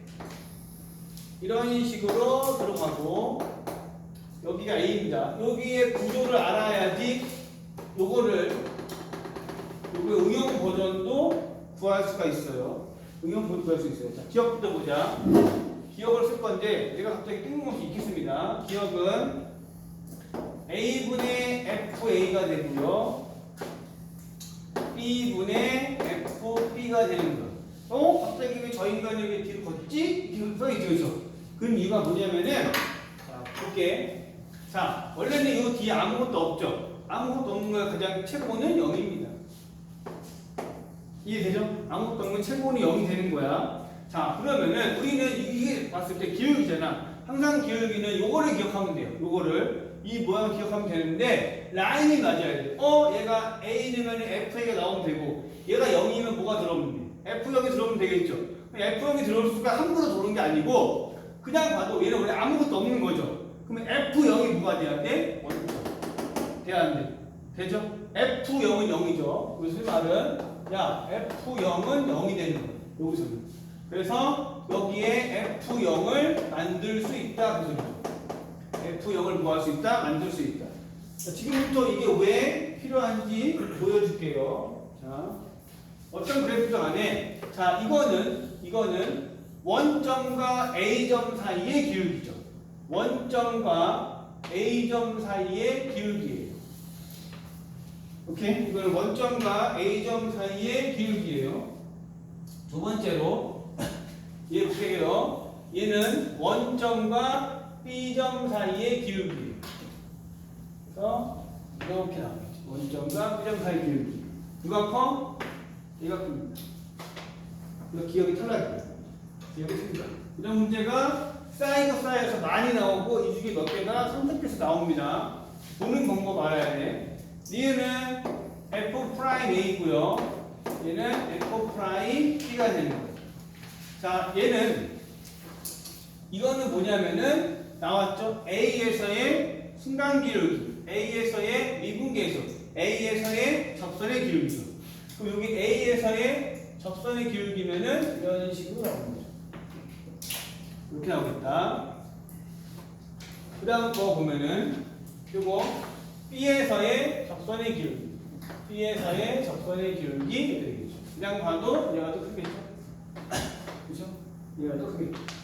이런 식으로 들어가고, 여기가 a입니다. 여기의 구조를 알아야지 요거의 응용 버전도 구할 수가 있어요. 응용 버전 구할 수 있어요. 자, 기억부터 보자. 기억을 쓸 건데, 내가 갑자기 뜬금없이 읽겠습니다. 기억은 A분의 FA가 되고요. B분의 FB가 되는 거. 갑자기 왜 저 인간이 왜 뒤로 걷지? 이렇게 써있죠. 그 이유가 뭐냐면은, 자, 볼게. 자, 원래는 이 뒤에 아무것도 없죠. 아무것도 없는 거 가장 최고는 0입니다. 이해되죠? 아무것도 없는 최고는 0이 되는 거야. 자, 그러면은 우리는 이게 봤을 때 기울기잖아. 항상 기울기는 요거를 기억하면 돼요. 요거를. 이 모양을 기억하면 되는데 라인이 맞아야 돼. 얘가 A면 FA가 나오면 되고 얘가 0이면 뭐가 들어오면 돼? F0이 들어오면 되겠죠. F0이 들어올 수가 함부로 들어오는 게 아니고 그냥 봐도 얘는 원래 아무것도 없는 거죠. 그러면 F0이 뭐가 돼야 돼? 돼야 안 돼. 되죠? F0은 0이죠. 무슨 말은? 야, F0은 0이 되는 거예요. 여기서는. 그래서 여기에 F0을 만들 수 있다. 그 소리죠. F0을 구할 수 있다, 만들 수 있다. 자, 지금부터 이게 왜 필요한지 보여줄게요. 자, 어떤 그래프도 안에, 자, 이거는 원점과 A점 사이의 기울기죠. 원점과 A점 사이의 기울기예요. 오케이? 이거는 원점과 A점 사이의 기울기예요. 두 번째로, 얘 볼게요. 얘는 원점과 B점 사이의 기울기. 그래서 이렇게 나오겠죠. 원점과 B점 사이의 기울기. 누가 커? 얘가 큽니다. 이거 기억이 탈락이에요. 기억이 틀리다. 이런 문제가 쌓여서 많이 나오고 이 중에 몇 개가 선택해서 나옵니다. 보는 방법 알아야 돼. 얘는 F'A고요. 얘는 F'B가 되는 거예요. 자, 얘는 이거는 뭐냐면은 나왔죠? A에서의 순간 기울기, A에서의 미분계수, A에서의 접선의 기울기. 그럼 여기 A에서의 접선의 기울기면은 이런 식으로 나오는 거죠. 이렇게 나오겠다. 그 다음 거 보면은 요거 B에서의 접선의 기울기, B에서의 접선의 기울기 이렇게 되겠죠. 그냥 봐도 얘가 더 크겠죠. 그죠? 얘가 더 크겠죠.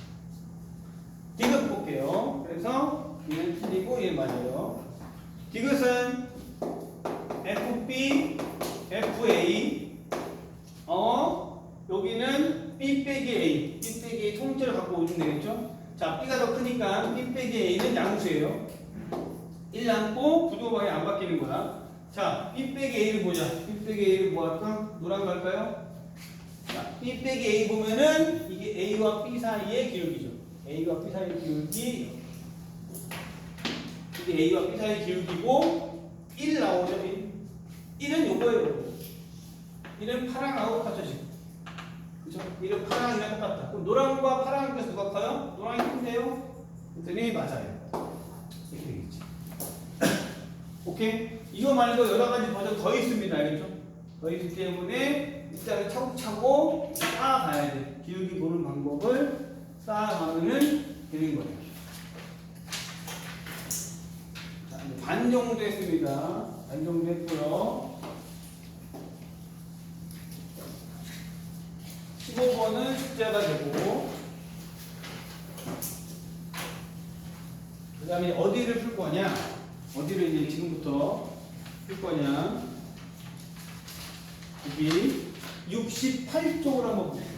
디귿 볼게요. 그래서 얘는 틀리고 얘는 맞아요. 디귿은 FB, FA. 여기는 B 빼기 A. B 빼기 A 통째로 갖고 오시면 되겠죠? 자, B가 더 크니까 B 빼기 A는 양수예요. 1 남고 부등호방이 안 바뀌는 거야. 자, B 빼기 A를 보자. B 빼기 A를 뭐 할까? 노란 거 할까요? 자, B 빼기 A 보면은 이게 A와 B 사이의 기울기죠. A와 B 사이의 기울기. 이게 A와 B 사이의 기울기고 1 나오죠. 1은 요거예요. 1은 파랑하고 같죠 지금. 그죠? 1은 파랑이랑 똑같다. 그럼 노랑과 파랑 중에서 누가 커요? 노랑이 큰데요? 그랬더니 맞아요. 이렇게 되겠지. 오케이? 이거 말고 여러 가지 버전 더 있습니다. 알겠죠? 더 있기 때문에 일단은 차곡차곡 쌓아가야 돼. 기울기 보는 방법을 쌓아가면 되는 거예요. 자, 반 정도 했습니다. 반 정도 했고요. 15번은 숙제가 되고, 그 다음에 어디를 풀 거냐? 어디를 이제 지금부터 풀 거냐? 여기 68쪽으로 한번 볼게요.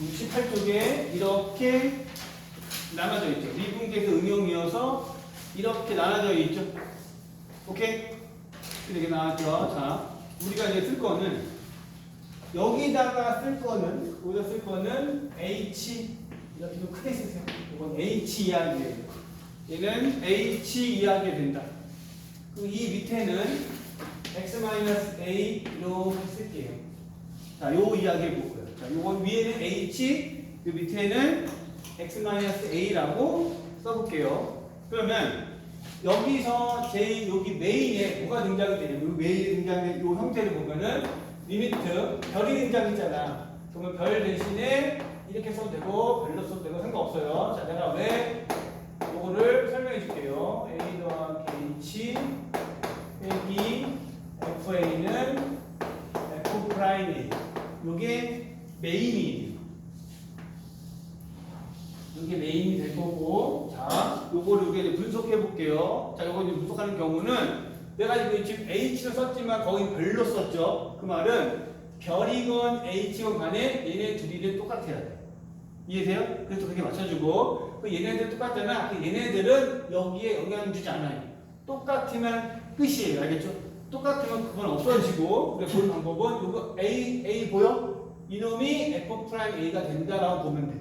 68쪽에 이렇게 나눠져 있죠. 미분계에서 응용이어서 이렇게 나눠져 있죠. 오케이? 이렇게 나왔죠. 자, 우리가 이제 쓸 거는 여기다가 쓸 거는 H 이렇게 좀 크게 쓰세요. 이건 H 이하게 얘는 H 이하게 된다. 그 이 밑에는 x-a 이렇게 쓸게요. 자, 요 이야기 보고요. 자, 요건 위에는 h, 그 밑에는 x-a라고 써볼게요. 그러면 여기서 제일 여기 메인에 뭐가 등장이 되냐면 요 메인에 등장된 요 형태를 보면은 리미트 별이 등장했잖아. 그러면 별 대신에 이렇게 써도 되고 별로 써도 되고 상관없어요. 자, 내가 왜 요거를 설명해 줄게요. a 더하기 h 빼기 fa는 f 프라임 a. 요게 메인이 이게 메인이 될 거고, 자, 요거를 요게 분석해 볼게요. 자, 요거 이제 분석하는 경우는 내가 지금 H를 썼지만 거기 별로 썼죠. 그 말은 별이건 H건 간에 얘네 둘이는 똑같아야 돼. 이해돼요? 그래서 그렇게 맞춰주고, 그 얘네들 똑같잖아. 그 얘네들은 여기에 영향 주지 않아요. 똑같으면 끝이에요. 알겠죠? 똑같으면 그건 없어지고, 그래서 볼 방법은 요거 A 보여? 이놈이 F 프라임 A가 된다라고 보면 돼.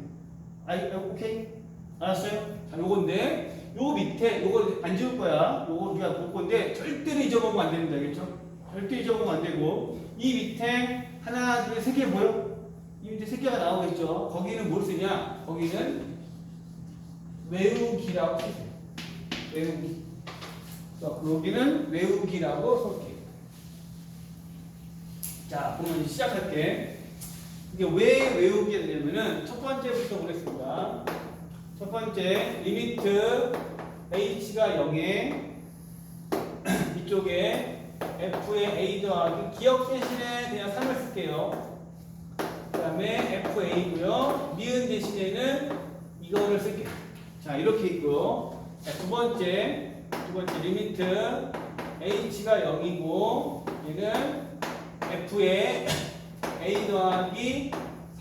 오케이? 알았어요? 자, 요건데, 요 밑에, 요거 안 지울 거야. 요거 우리가 볼 건데, 절대로 잊어먹으면 안 됩니다. 알겠죠? 절대 잊어먹으면 안 되고, 이 밑에 하나, 둘, 세 개 보여? 이 밑에 세 개가 나오겠죠? 거기는 뭘 쓰냐? 거기는 외우기라고 쓰세요. 외우기. 여기는 외우기라고 쓸게요. 자, 그러면 시작할게. 이게 왜 외우게 되냐면은 첫 번째부터 보겠습니다. 첫 번째 리미트 h가 0에 이쪽에 f의 a 더하기 기억 대신에 그냥 3을 쓸게요. 그 다음에 fa고요. 니은 대신에는 이거를 쓸게요. 자, 이렇게 있고, 자, 두 번째 리미트 h가 0이고 얘는 f의 a 더하기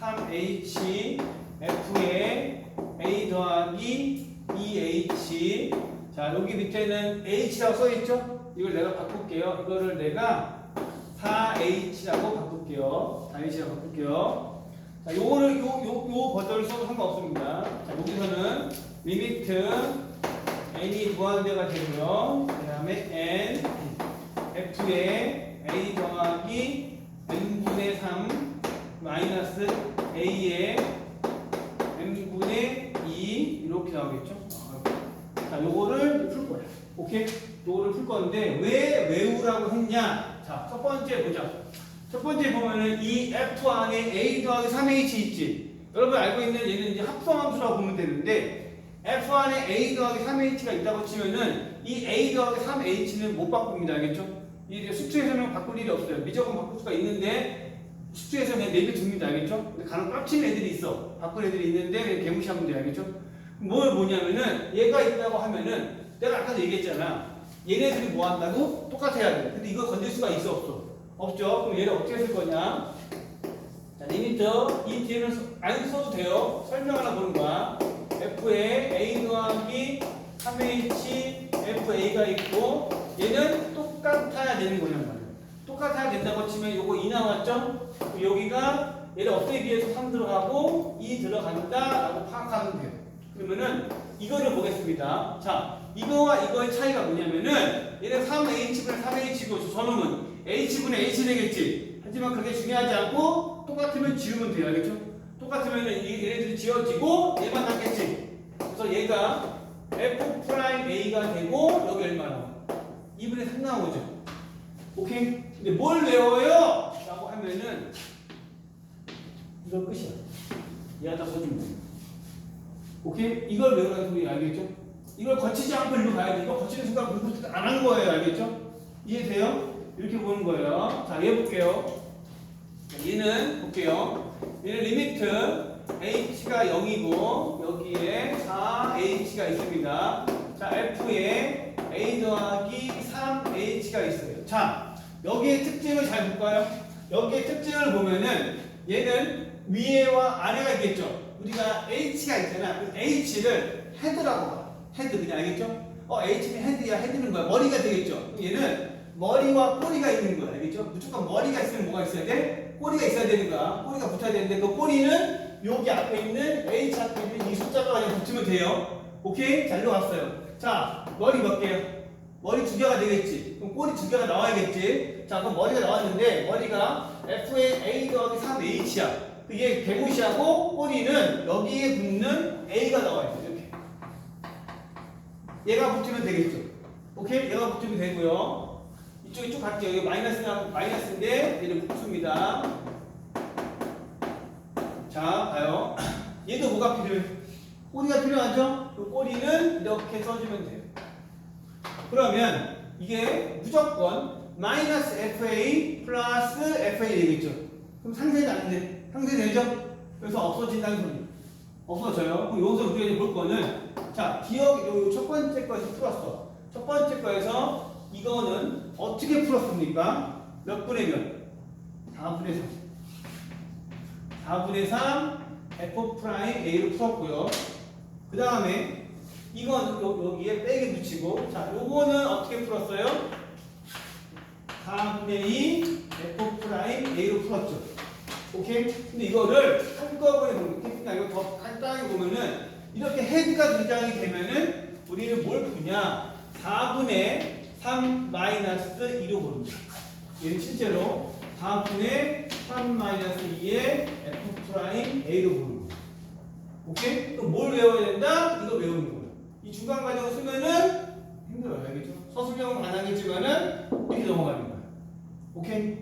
3h f의 a 더하기 2h. 자, 여기 밑에는 h라고 써있죠? 이걸 내가 바꿀게요. 이거를 내가 4h라고 바꿀게요. 4h라고 바꿀게요. 자, 요거를 요 버전을 써도 상관없습니다. 자, 여기서는 리미트 n이 무한대가 되고요. 그 다음에 n f의 a 더하기 n분의 3 마이너스 a의 n분의 2 이렇게 나오겠죠? 자, 요거를 풀 거야. 오케이? 요거를 풀 건데 왜 외우라고 했냐? 자, 첫 번째 보자. 첫 번째 보면은 이 f 안에 a 더하기 3h 있지? 여러분 알고 있는 얘는 이제 합성함수라고 보면 되는데 f 안에 a 더하기 3h가 있다고 치면은 이 a 더하기 3h는 못 바꿉니다. 알겠죠? 이게 수투에서는 바꿀 일이 없어요. 미적은 바꿀 수가 있는데 수투에서는 내비둡니다. 알겠죠? 근데 간혹 깝치는 애들이 있어. 바꿀 애들이 있는데 그냥 개무시하면 돼요. 알겠죠? 뭐냐면은 얘가 있다고 하면은 내가 아까도 얘기했잖아. 얘네들이 뭐 한다고? 똑같아야 돼. 근데 이거 건들 수가 있어 없어? 없죠? 그럼 얘를 어떻게 쓸 거냐? 자, 리미트 이 뒤에는 안 써도 돼요. 설명 하나 보는 거야. f에 a 더하기 3h fa가 있고 얘는 똑같아야 되는 거란 말이야. 똑같아야 된다고 치면 요거 2 나왔죠? 여기가 얘를 없애기 위해서 3 들어가고 2 들어간다 라고 파악하면 돼요. 그러면은 이거를 보겠습니다. 자, 이거와 이거의 차이가 뭐냐면은 얘는 3h분의 3h고 저놈은 h분의 h 되겠지. 하지만 그게 중요하지 않고 똑같으면 지우면 돼요. 알겠죠? 똑같으면은 얘네들이 지워지고 얘만 남겠지. 그래서 얘가 f 프라임 a가 되고 여기 얼마 나와? 2분의 3 나오죠. 오케이? 근데 뭘 외워요? 라고 하면은 이거 끝이야. 얘가 다 써준 거야. 오케이? 이걸 외우라는 소리 알겠죠? 이걸 거치지 않고 일로 가야 돼. 이거 거치는 순간 공부 안 한 거예요. 알겠죠? 이해돼요? 이렇게 보는 거예요. 자, 얘 볼게요. 얘는 볼게요. 얘는 리미트 h가 0이고 여기에 4h가 있습니다. 자, f에 a 더하기 3h가 있어요. 자, 여기에 특징을 잘 볼까요? 여기에 특징을 보면은 얘는 위에와 아래가 있겠죠. 우리가 h가 있잖아. h를 헤드라고 봐. 헤드 그냥 알겠죠? H는 헤드야. 헤드는 뭐야? 머리가 되겠죠? 그럼 얘는 머리와 꼬리가 있는 거야. 알겠죠? 무조건 머리가 있으면 뭐가 있어야 돼? 꼬리가 있어야 되는 거야. 꼬리가 붙어야 되는데 그 꼬리는 여기 앞에 있는 H 앞에 있는 이 숫자가 그냥 붙으면 돼요. 오케이? 잘 들어갔어요. 자, 머리 몇 개요? 머리 2개가 되겠지. 그럼 꼬리 2개가 나와야겠지. 자, 그럼 머리가 나왔는데 머리가 F의 A 더하기 3H야. 이게 개무시하고 꼬리는 여기에 붙는 A가 나와야 돼. 이렇게. 얘가 붙으면 되겠죠. 오케이? 얘가 붙으면 되고요. 이쪽 쭉 갈게요. 여기 마이너스인데 얘는 복수입니다. 자, 봐요. 얘도 뭐가 필요해? 꼬리가 필요하죠? 그 꼬리는 이렇게 써주면 돼요. 그러면 이게 무조건 마이너스 FA 플러스 FA 되겠죠? 그럼 상쇄는 안 돼. 상쇄되죠? 그래서 없어진다는 소리. 없어져요. 그럼 여기서 우리가 이제 볼 거는 자, 기억, 요 첫 번째 거에서 풀었어. 첫 번째 거에서 이거는 어떻게 풀었습니까? 몇 분의 몇? 4분의 3. 4분의 3 F'A로 풀었고요. 그 다음에 이건 여기에 빼기 붙이고 자, 요거는 어떻게 풀었어요? 4분의 2 F'A로 풀었죠. 오케이? 근데 이거를 한꺼번에 보면 이거 더 간단하게 보면은 이렇게 헤드가 등장이 되면은 우리는 뭘 푸냐? 4분의 3 마이너스 2로 보릅니다. 얘는 실제로 4분의 3 마이너스 2의 F'A로 보릅니다. 오케이? 또 뭘 외워야 된다? 이거 외우는 거예요. 이 중간 과정을 쓰면은 힘들어요. 알겠죠? 서술형은 가능했지만은 이렇게 넘어가는 거예요. 오케이?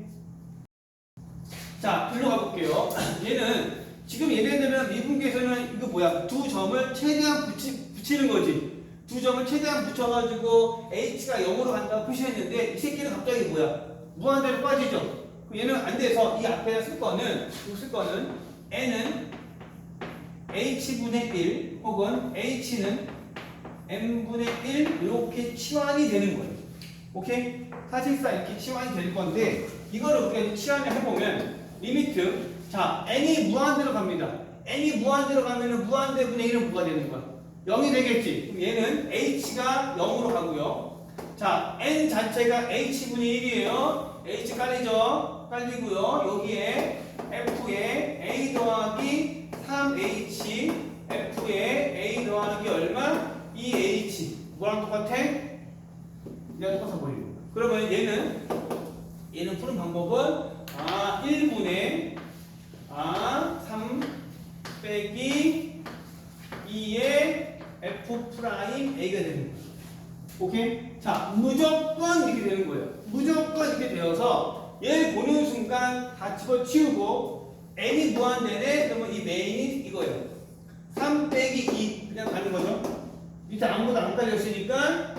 자, 글로 가볼게요. 얘는 지금 예를 미분계에서는 이거 뭐야? 두 점을 최대한 붙이는 거지. 두 점을 최대한 붙여가지고 H가 0으로 간다고 표시했는데 이 새끼는 갑자기 뭐야? 무한대로 빠지죠? 얘는 안 돼서 이 앞에다 쓸 거는 N은 H분의 1 혹은 H는 N분의 1 이렇게 치환이 되는 거예요. 오케이? 사실상 이렇게 치환이 될 건데 이거를 우리가 치환을 해보면 리미트 자 n이 무한대로 갑니다. n이 무한대로 가면은 무한대분의 1은 뭐가 되는 거야? 0이 되겠지. 그럼 얘는 h가 0으로 가고요. 자 n 자체가 h분의 1이에요. h 깔리죠? 깔리고요. 여기에 f에 a 더하기 3h f에 a 더하기 얼마? 2h 뭐랑 똑같아? 얘가 똑같아 보이는 거야. 그러면 얘는 푸는 방법은 1분의 3 빼기 2의 F'A가 되는 거예요. 오케이? 자, 무조건 이렇게 되는 거예요. 무조건 이렇게 되어서 얘를 보는 순간 다 집어치우고 n이 무한대네 그러면 이 메인이 이거예요. 3 빼기 2 그냥 가는 거죠. 밑에 아무것도 안 깔렸으니까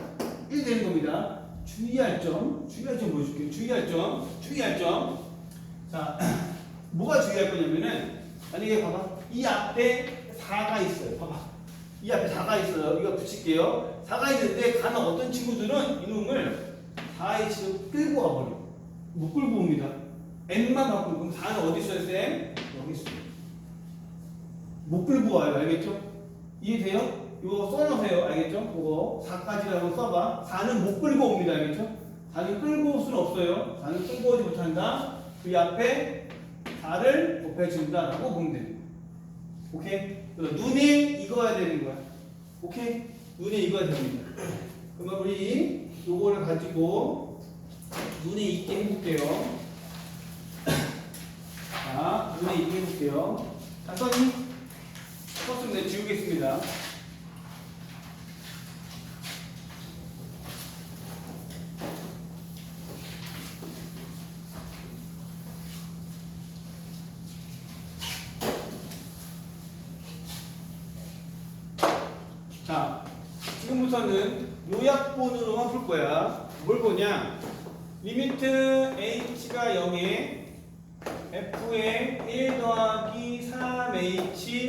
1 되는 겁니다. 주의할 점 보여줄게요. 주의할 점. 자, 뭐가 주의할 거냐면은, 만약에 봐봐. 이 앞에 4가 있어요. 봐봐. 이 앞에 4가 있어요. 이거 붙일게요. 4가 있는데, 가는 어떤 친구들은 이놈을 4H로 끌고 와버려. 못 끌고 옵니다. N만 바꾸고, 그럼 4는 어디 있어요, 쌤? 여기 있어요. 못 끌고 와요. 알겠죠? 이해돼요? 이거 써놓으세요. 알겠죠? 그거 4까지라고 써봐. 4는 못 끌고 옵니다. 알겠죠? 4는 끌고 올 수는 없어요. 4는 끌고 오지 못한다. 그 앞에 4를 곱해준다라고 보면 됩니다. 오케이? 그래서 눈에 익어야 되는 거야. 오케이? 눈에 익어야 됩니다. 그러면 우리 요거를 가지고 눈에 익게 해볼게요. 자, 눈에 익게 해볼게요. 자, 썼니? 썼으면 지우겠습니다. 자, 지금부터는 요약본으로만 풀 거야. 뭘 보냐? 리미트 h가 0에 f에 1 더하기 3h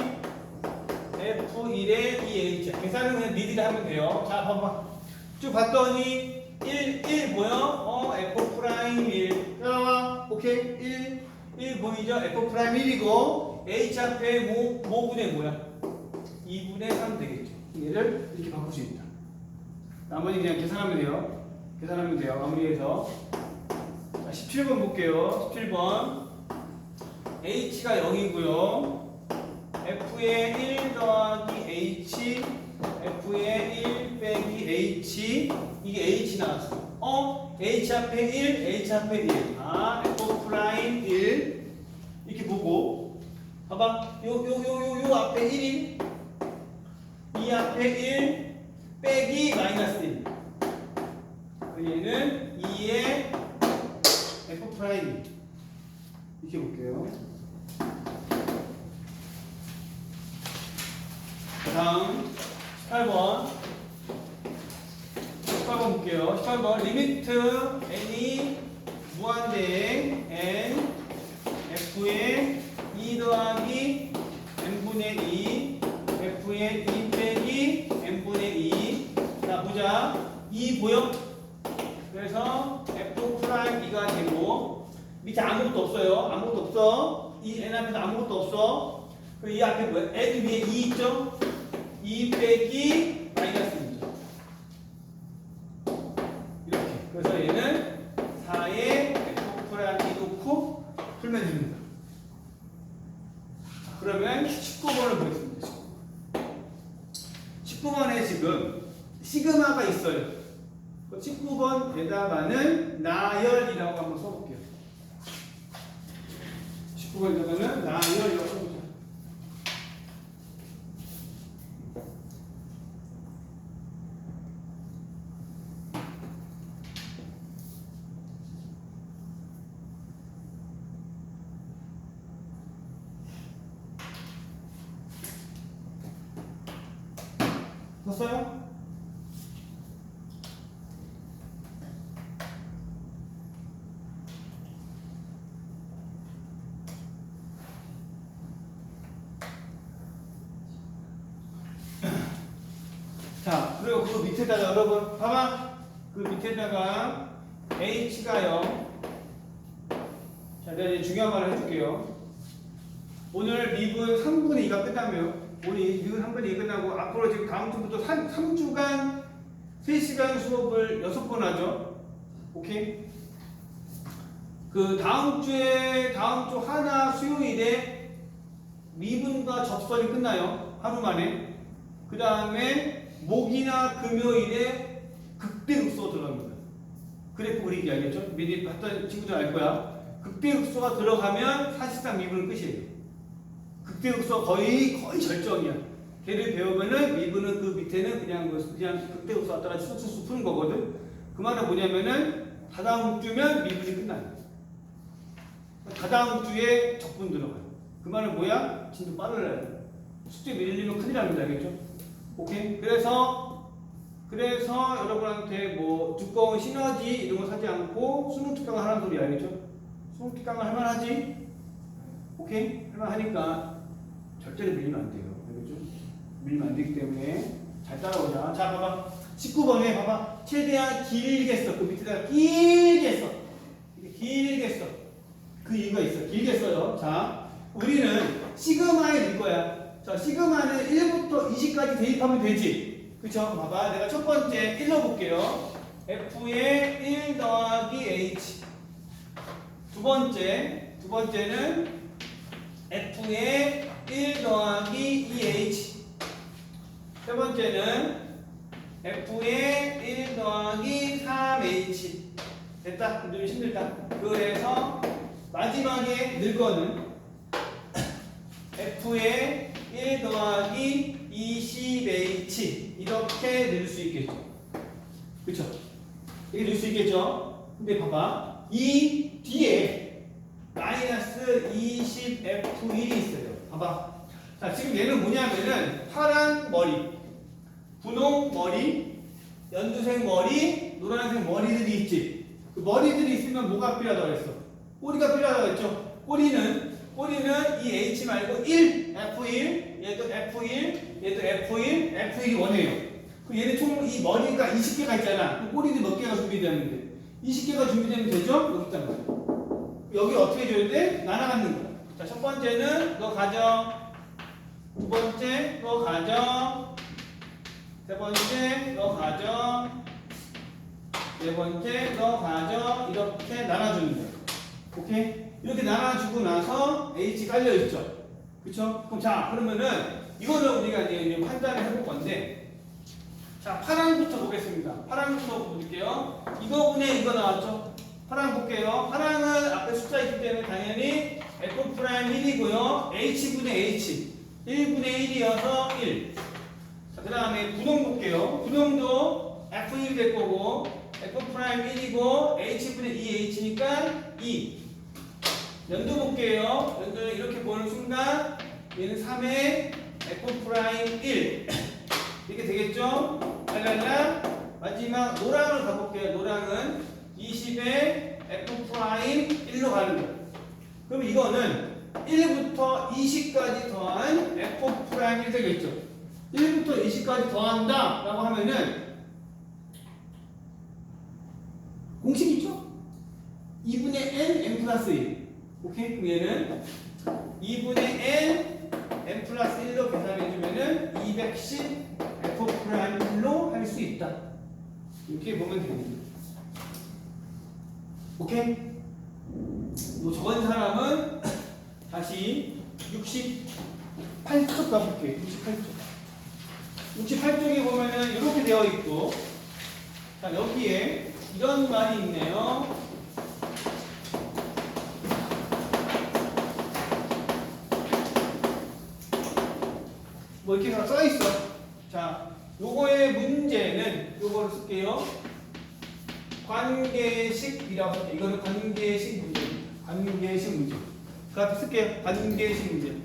f1에 2h 계산은 그냥 니들이 하면 돼요. 자, 봐봐. 쭉 봤더니 1 보여? f'1 따라와. 오케이? 1 보이죠? f'1이고 h 앞에 5분의 뭐야? 2분의 3 되겠죠. 얘를 이렇게 바꿀 수 있다. 나머지 그냥 계산하면 돼요. 계산하면 돼요. 마무리해서. 자, 17번 볼게요. 17번. h가 0이고요. f의 1 더하기 h, f의 1 빼기 h, 이게 h 나왔어. h 앞에 1, h 앞에 1. 아, f 프라임 1. 이렇게 보고. 봐봐. 요 앞에 1이, 이 앞에 1 빼기 마이너스 1. 얘는 2의 f 프라임. 이렇게 볼게요. 다음 18번. 18번 볼게요. 18번 리미트 n이 무한대행 n f의 2 더하기 n분의 2 f의 2 빼기 n분의 2. 자 보자. 2 보여? 그래서 f 프라임 2가 되고 밑에 아무것도 없어요. 아무것도 없어. 이 n 앞에도 아무것도 없어. 그리고 이 앞에 뭐야? n 위에 2 있죠? 2 빼기 마이너스 2죠. 이렇게. 그래서 얘는 4의 f 프라임 2 놓고 풀면 됩니다. 자, 그러면 19번을 보겠습니다. 19번에 지금 시그마가 있어요. 19번에다가는 나열이라고 한번 써볼게요. 19번에다가는 나열이라고 써보자. 썼어요? 자, 그리고 그 밑에다가 여러분 봐봐. 그 밑에다가 h가 0. 자, 내가 이제 중요한 말을 해줄게요. 오늘 미분 3분의 2가 끝나면 오늘 미분 3분의 2 끝나고 앞으로 지금 다음 주부터 3주간 3시간 수업을 6번 하죠. 오케이? 그 다음 주 하나 수요일에 미분과 접선이 끝나요. 하루 만에. 그 다음에 목이나 금요일에 극대극소가 들어갑니다. 그래프 그리기 알겠죠? 미리 봤던 친구들 알 거야. 극대극소가 들어가면 사실상 미분은 끝이에요. 극대극소가 거의 절정이야. 걔를 배우면은 미분은 그 밑에는 그냥 극대극소가 따라 수수수 푸는 거거든. 그 말은 뭐냐면은 다다음 주면 미분이 끝나요. 다다음 주에 적분 들어가요. 그 말은 뭐야? 진도 빨라야 돼. 숙제 밀리면 큰일 납니다. 알겠죠? 오케이. 그래서 여러분한테 뭐 두꺼운 시너지 이런 거 사지 않고 수능 특강을 하라는 소리 알겠죠? 수능 특강을 할만하지? 오케이. 할만하니까 절대로 밀리면 안 돼요. 알겠죠? 밀리면 안 되기 때문에 잘 따라오자. 자, 봐봐. 19번에 봐봐. 최대한 길게 써. 그 밑에다가 길게 써. 길게 써. 그 이유가 있어. 길게 써요. 자, 우리는 시그마에 넣을 거야. 자, 시그마는 1부터 20까지 대입하면 되지. 그쵸? 봐봐. 내가 첫 번째 1 넣어볼게요. F의 1 더하기 H. 두 번째는 F의 1 더하기 2H. 세 번째는 F의 1 더하기 3H. 됐다? 좀 힘들다. 그래서 마지막에 넣을 거는 F의 1 더하기 20H 이렇게 넣을 수 있겠죠. 그쵸? 이렇게 넣을 수 있겠죠? 근데 봐봐. 이 뒤에 마이너스 20F1이 있어요. 봐봐. 자, 지금 얘는 뭐냐면은 파란 머리, 분홍 머리, 연두색 머리, 노란색 머리들이 있지. 그 머리들이 있으면 뭐가 필요하다고 했어? 꼬리가 필요하다고 했죠? 꼬리는 이 H 말고 1, F1, 얘도 F1, 얘도 F1, F1이 원해요. 그럼 얘는 총 이 머리가 20개가 있잖아. 그럼 꼬리들 몇 개가 준비되는데 20개가 준비되면 되죠? 여기 있단 말이야. 여기 어떻게 줘야 돼? 나눠갖는 거야. 자, 첫 번째는 너 가져. 두 번째 너 가져. 세 번째 너 가져, 네 번째 너 가져, 이렇게 나눠주는 거예요. 오케이? 이렇게 나눠주고 나서 H 깔려 있죠. 그쵸? 그럼 자, 그러면은 이거를 우리가 이제 판단을 해볼 건데, 자, 파랑부터 보겠습니다. 파랑부터 볼게요. 이거 분의 이거 나왔죠? 파랑 볼게요. 파랑은 앞에 숫자 있기 때문에 당연히 F'1이고요. H분의 H 1분의 1이어서 1. 자, 그 다음에 분홍 볼게요. 분홍도 F1이 될 거고 F'1이고 H분의 2H니까 2. 연두 볼게요. 연두는 이렇게 보는 순간 얘는 3의 F'1 이렇게 되겠죠? 랄랄라. 마지막 노랑을 가볼게요. 노랑은 20의 F'1로 가는 거예요. 그럼 이거는 1부터 20까지 더한 F'1이 되겠죠? 1부터 20까지 더한다 라고 하면은 공식 있죠? 2분의 n, n 플러스 1. 오케이? 그럼 얘는 2분의 n, n 플러스 1로 계산해주면은 210 F'1로 할 수 있다. 이렇게 보면 됩니다. 오케이? 뭐 적은 사람은 다시 68쪽 가볼게요. 68쪽. 68쪽에 보면은 이렇게 되어 있고, 자, 여기에 이런 말이 있네요. 뭐 이렇게 써 있어. 자, 요거의 문제는 요거를 쓸게요. 관계식이라고 할게요. 이거는 관계식 문제입니다. 관계식 문제. 그 앞에 쓸게요. 관계식 문제.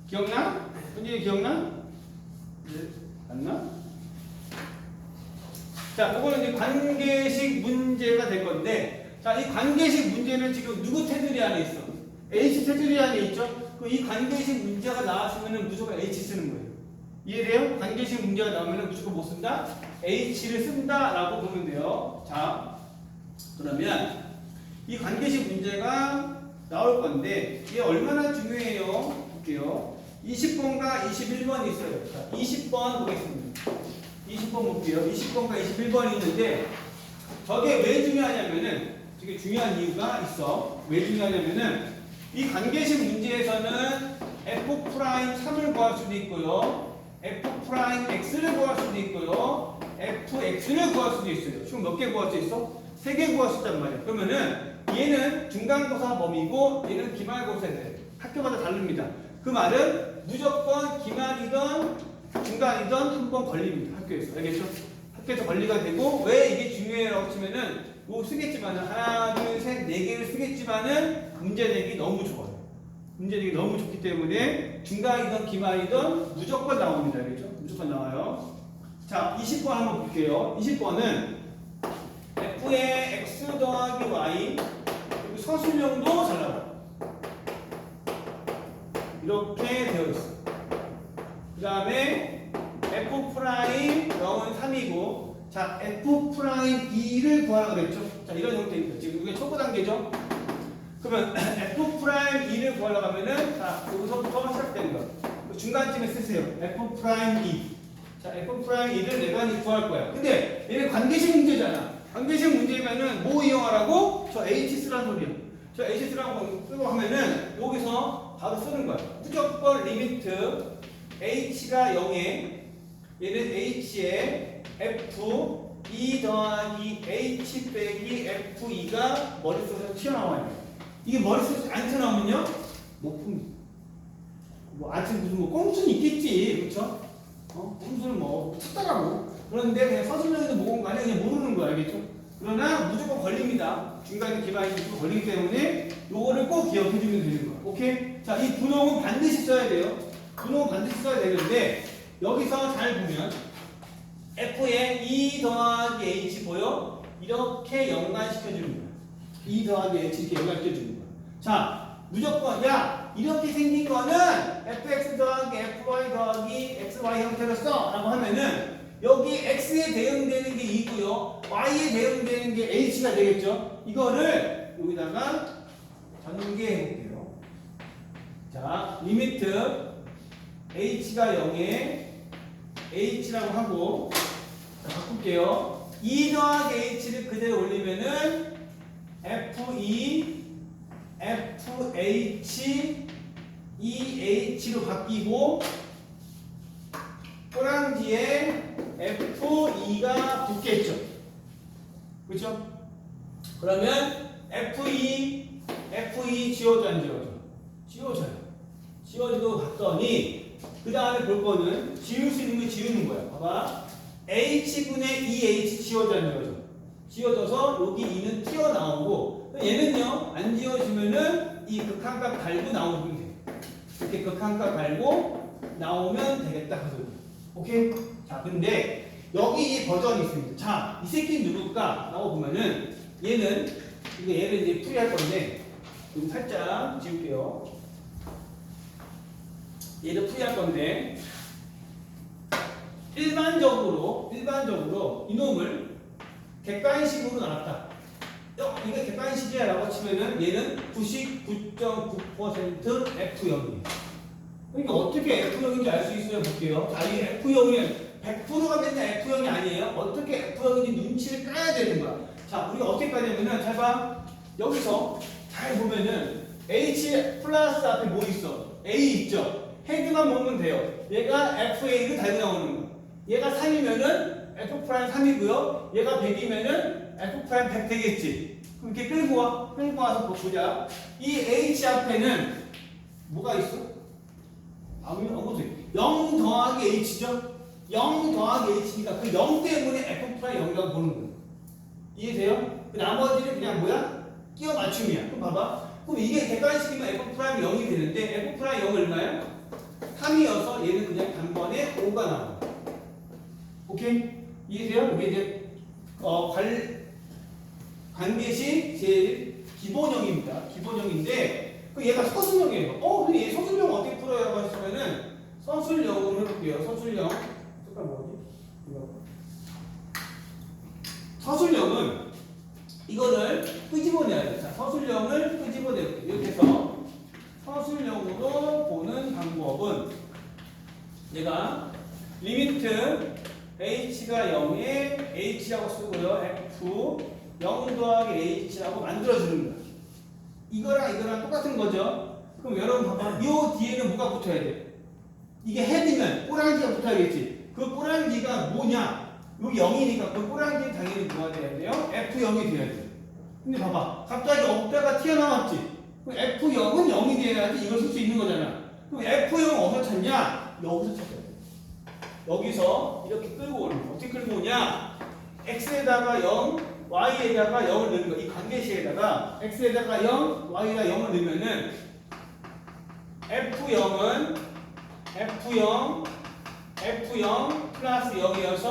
기억나? 문제 기억나? 네. 안 나? 자, 요거는 이제 관계식 문제가 될 건데, 자, 이 관계식 문제는 지금 누구 테두리 안에 있어? H 테두리 안에 있죠? 그 이 관계식 문제가 나왔으면 무조건 H 쓰는 거예요. 이해돼요? 관계식 문제가 나오면 무조건 못 쓴다? H를 쓴다라고 보면 돼요. 자, 그러면 이 관계식 문제가 나올 건데 이게 얼마나 중요해요? 볼게요. 20번과 21번이 있어요. 자, 20번 보겠습니다. 20번 볼게요. 20번과 21번이 있는데 저게 왜 중요하냐면은 되게 중요한 이유가 있어. 왜 중요하냐면은 이 관계식 문제에서는 F'3을 구할 수도 있고요. F'X를 구할 수도 있고요. Fx를 구할 수도 있어요. 지금 몇 개 구할 수 있어? 3개 구할 수 있단 말이에요. 그러면은 얘는 중간고사 범위고 얘는 기말고사예요. 학교마다 다릅니다. 그 말은 무조건 기말이든 중간이든 한 번 걸립니다. 학교에서. 알겠죠? 학교에서 관리가 되고 왜 이게 중요해라고 치면은 뭐 쓰겠지만은 하나, 둘, 셋, 4개를 쓰겠지만은 문제 내기 너무 좋아요. 문제 내기 너무 좋기 때문에 중간이든 기말이든 무조건 나옵니다. 알겠죠? 무조건 나와요. 자, 20번 한번 볼게요. 20번은 F의 X 더하기 Y 그리고 서술형도 잘 나와요. 이렇게 되어 있어. 그 다음에 F'0은 3이고 자, F'2를 구하라고 그랬죠? 자, 이런 형태입니다. 지금 이게 초보 단계죠? 그러면 F'2를 구하려고 하면은 자, 여기서부터 시작되는 거. 중간쯤에 쓰세요. F'2. 자, F'2를 내가 구할 거야. 근데 얘는 관계식 문제잖아. 관계식 문제면은 뭐 이용하라고? 저 H 쓰라는 소리야. 저 H 쓰라고 쓰고 하면은 여기서 바로 쓰는 거야. 무조건 리미트 H가 0에 얘는 H에 F 2 더하기 H 빼기 F2가 머릿속에서 튀어나와요. 이게 머릿속에서 안 튀어나오면요? 못 풉니다. 뭐 아직 무슨 뭐 꼼수는 있겠지. 그쵸? 꼼수는 뭐 찾더라고. 그런데 그냥 서술형에도 모은 거 아니야. 그냥 모르는 거야. 알겠죠? 그러나 무조건 걸립니다. 중간에 기반이 무조건 걸리기 때문에 요거를 꼭 기억해주면 되는 거야. 오케이? 자, 이 분홍은 반드시 써야 돼요. 분홍은 반드시 써야 되는데 여기서 잘 보면 F에 2 더하기 H 보여? 이렇게 연관시켜주는 거야. 2 더하기 H 이렇게 연관시켜주는 거야. 자, 무조건 야 이렇게 생긴 거는 fx 더하기 fy 더하기 xy 형태로 써 라고 하면은 여기 x에 대응되는 게 2고요 y에 대응되는 게 h가 되겠죠. 이거를 여기다가 전개해 볼게요. 자, 리미트 h가 0에 h라고 하고, 자, 바꿀게요. 2 더하기 h를 그대로 올리면은 f2 fh 2h로 바뀌고 꼬랑지에 f2가 붙겠죠. 그렇죠? 그러면 F2 지워져 안 지워져? 지워져요. 지워지고 봤더니 그 다음에 볼 거는 지울 수 있는 거 지우는 거야. 봐봐. H분의 2H 지워져 안 지워져? 지워져서 여기 2는 튀어나오고 얘는요 안 지워지면은 이 극한값 달고 나오면 돼. 이렇게 극한값 달고 나오면 되겠다. 그 소리. 오케이? 자 근데 여기 이 버전이 있습니다. 자, 이 새끼는 누굴까? 라고 보면은 얘는 얘를 이제 풀이할 건데 좀 살짝 지울게요. 얘를 풀이할 건데 일반적으로 이놈을 객관식으로 나눴다. 이게 객관식이야라고 치면은 얘는 99.9% F0이에요. 그러니까 어떻게 F0인지 알 수 있어요? 볼게요. 자, 이 F0은 100%가 맨날 F0이 아니에요. 어떻게 F0인지 눈치를 까야 되는 거야. 자, 우리가 어떻게 까냐면은 잘 봐. 여기서 잘 보면은 H 플러스 앞에 뭐 있어? A 있죠? 헤드만 보면 돼요. 얘가 FA를 달고 나오는 거야. 얘가 3이면은 F' 3이고요. 얘가 100이면은 F' 100 되겠지. 그럼 이렇게 끌고 와. 끌고 와서 보자. 이 H 앞에는 뭐가 있어? 아무것도 0 더하기 H죠? 0 더하기 H니까 그 0 때문에 F' 0이라고 보는 거예요. 이해돼요? 그 나머지는 그냥 뭐야? 끼워 맞춤이야. 그럼 봐봐. 그럼 이게 객관식이면 F' 0이 되는데 F' 0 얼마야? 3이어서 얘는 그냥 단번에 5가 나와. 오케이? 이해돼요? 이게 이제 관계식 제일 기본형입니다. 기본형인데 그 얘가 서술형이에요. 근데 얘 서술형 어떻게 풀어요? 하시면은 서술형으로 해볼게요. 서술형 색깔 뭐지? 이거. 서술형은 이거를 끄집어내야 돼. 자, 서술형을 끄집어내볼게요. 이렇게 해서 서술형으로 보는 방법은 얘가 리미트 h가 0에 h라고 쓰고요. f 0 더하기 h라고 만들어주는 거야. 이거랑 똑같은 거죠. 그럼 여러분 봐봐. 요 뒤에는 뭐가 붙어야 돼? 이게 헤드면 꼬랑지가 붙어야겠지. 그 꼬랑지가 뭐냐? 여기 0이니까 그 꼬랑지는 당연히 뭐가 돼야 돼요? F0이 돼야 돼. 근데 봐봐. 갑자기 없다가 튀어나왔지. 그럼 F0은 0이 돼야지 이걸 쓸 수 있는 거잖아. 그럼 F0은 어디서 찾냐? 여기서 찾아야 돼. 여기서 이렇게 끌고 오는 거. 어떻게 끌고 오냐? X에다가 0, Y에다가 0을 넣는 거. 이 관계식에다가 X에다가 0, Y에다가 0을 넣으면은 F0은 F0 플러스 0이어서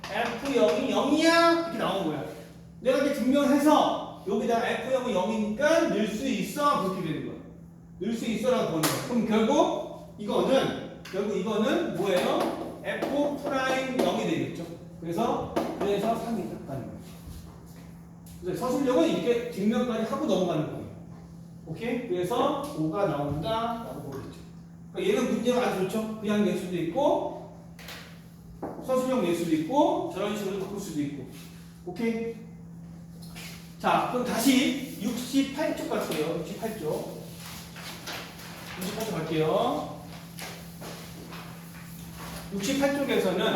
F0이 0이야? 이렇게 나온 거야. 내가 이렇게 증명해서 여기다가 F0은 0이니까 넣을 수 있어. 그렇게 되는 거야. 넣을 수 있어라고 보는 거야. 그럼 결국 이거는 뭐예요? F'0이 되겠죠. 그래서 3이 딱 가는 거예요. 그래서 서술형은 이렇게 증명까지 하고 넘어가는 거예요. 오케이? 그래서 5가 나온다 라고 보겠죠. 그러니까 얘는 문제가 아주 좋죠. 그냥 낼 수도 있고 서술형 낼 수도 있고 저런 식으로 바꿀 수도 있고. 오케이? 자, 그럼 다시 68쪽 갈게요. 68쪽 갈게요. 68쪽에서는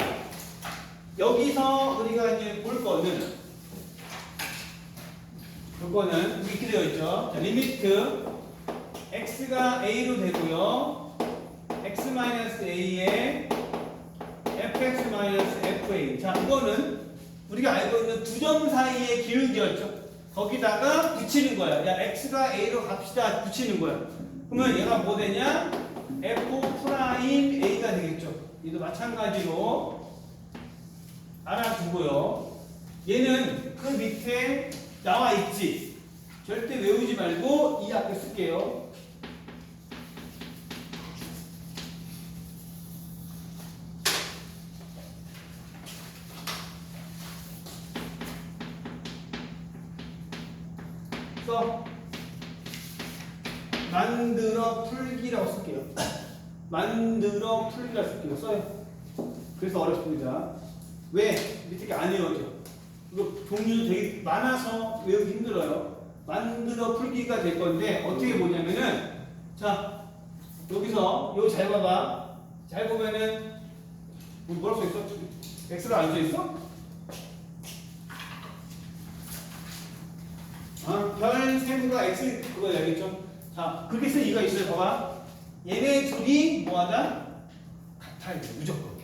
여기서 우리가 이제 볼 거는 이렇게 되어 있죠. 자, 리미트 x가 a로 되고요. x-a에 fx-fa. 자, 이거는 우리가 알고 있는 두 점 사이의 기울기였죠. 거기다가 붙이는 거야. 야, x가 a로 갑시다. 붙이는 거야. 그러면 얘가 뭐 되냐? f''a가 되겠죠. 얘도 마찬가지로 알아두고요. 얘는 그 밑에 나와 있지. 절대 외우지 말고 이 앞에 쓸게요. 써. 만들어 풀기라고 쓸게요. 만들어 풀기라고 쓸게요. 써요. 그래서 어렵습니다. 왜? 밑에 게 안 외워져. 이거 종류 되게 많아서 외우기 힘들어요. 만들어 풀기가 될 건데 어떻게 보냐면은 자 여기서 이거 잘 봐봐. 잘 보면은 뭐라고 써 있어? X가 안 써 있어? 별 세모가 X 그거 알겠죠? 자 그렇게 쓴 이유가 있어요. 봐봐. 얘네 둘이 뭐하다? 같아야 돼 무조건.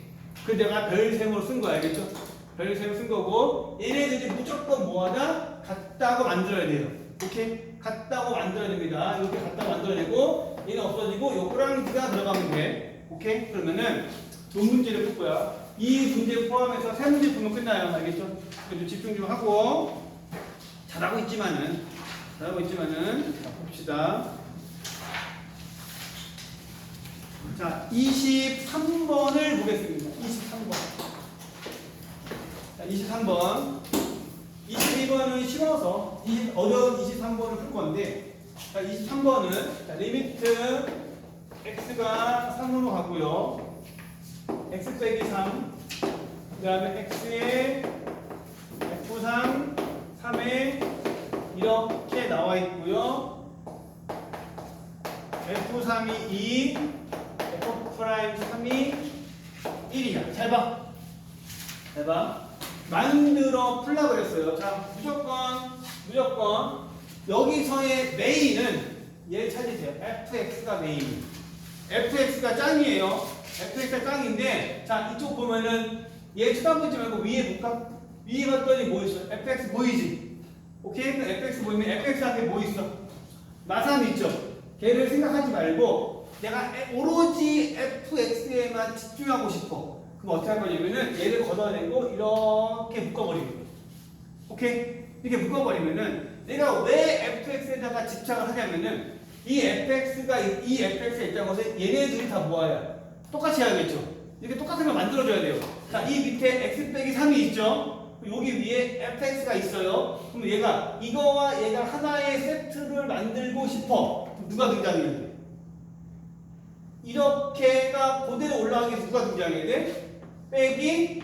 그 내가 별 세모로 쓴 거 알겠죠? 별 세모 쓴 거고 얘네들이 무조건 뭐하다? 같다고 만들어야 돼요. 오케이? 같다고 만들어야 됩니다. 이렇게 같다고 만들어내고 얘는 없어지고 요 꼬랑지가 들어가면 돼. 오케이? 그러면은 두 문제를 풀 거야. 이 문제 포함해서 세 문제 풀면 끝나요. 알겠죠? 그래도 집중 좀 하고 잘하고 있지만은 자, 봅시다. 자, 23번을 보겠습니다. 23번. 자, 23번. 22번은 쉬워서 어려운 23번을 풀 건데, 자, 23번은 자, 리미트 x가 3으로 가고요. x 빼기 3. 그 다음에 x에 f3, 3에 이렇게 나와 있고요. f3이 2, f'3이 1이야. 잘 봐. 잘 봐. 만들어 풀라 그랬어요. 자, 무조건 여기서의 메인은 얘를 찾으세요. fx가 메인. fx가 짱이에요. fx가 짱인데, 자, 이쪽 보면은 얘 쳐다보지 말고 위에 볼까? 위에 봤더니 뭐 있어? fx 보이지? 오케이? 그 fx 보이면 fx 앞에 뭐 있어? 마삼 있죠? 걔를 생각하지 말고 내가 오로지 fx에만 집중하고 싶어. 그럼 어떻게 할 거냐면은 얘를 걷어내고 이렇게 묶어버리는 거야. 오케이? 이렇게 묶어버리면은 내가 왜 fx에다가 집착을 하냐면은 이 fx의 입장에서 얘네들이 다 뭐야? 똑같이 해야겠죠? 이렇게 똑같은 걸 만들어줘야 돼요. 자, 이 밑에 x 빼기 3이 있죠? 여기 위에 fx가 있어요. 그럼 얘가 이거와 얘가 하나의 세트를 만들고 싶어. 그럼 누가 등장해야 돼? 이렇게가 그대로 올라가기 위해서 누가 등장해야 돼? 빼기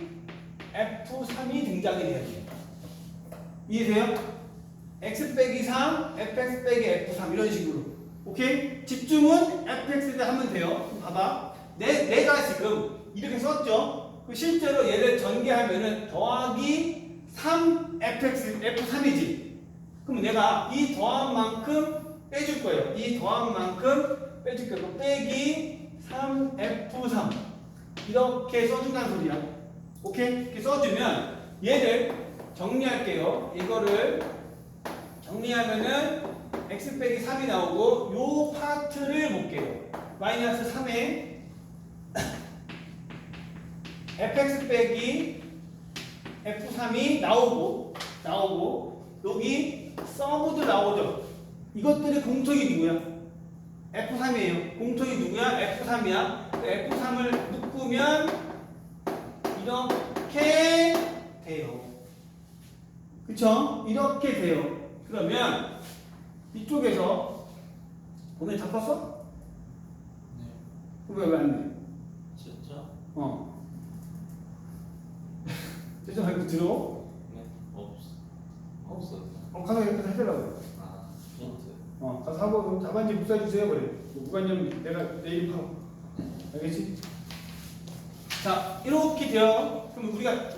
f3이 등장이 돼야 돼요. 이해돼요? x 빼기 3, fx 빼기 f3 이런 식으로. 오케이? 집중은 fx에 하면 돼요. 봐봐. 내가 지금 이렇게 썼죠? 실제로 얘를 전개하면은 더하기 3 f3이지. 그럼 내가 이 더한 만큼 빼줄 거예요. 이 더한 만큼 빼줄 거예요. 빼기 3f3 이렇게 써준다는 소리야. 오케이? 이렇게 써주면 얘를 정리할게요. 이거를 정리하면은 x 빼기 3이 나오고 요 파트를 볼게요. 마이너스 3에 fx 빼기 f3이 나오고 여기 서브도 나오죠. 이것들의 공통이 누구야? f3이에요. 공통이 누구야? f3이야. f3을 묶으면 이렇게 돼요. 그쵸? 이렇게 돼요. 그러면 이쪽에서 오늘 잡았어? 네. 그럼 왜 안 돼? 진짜? 제좀 말고 들어. 네. 없어. 가서 이렇게 해달라고. 아, 힌트. 가서 하고 답안지 묵사주세요 그래. 무관념 내가 내일 하고. 알겠지? 자, 이렇게 돼요. 그럼 우리가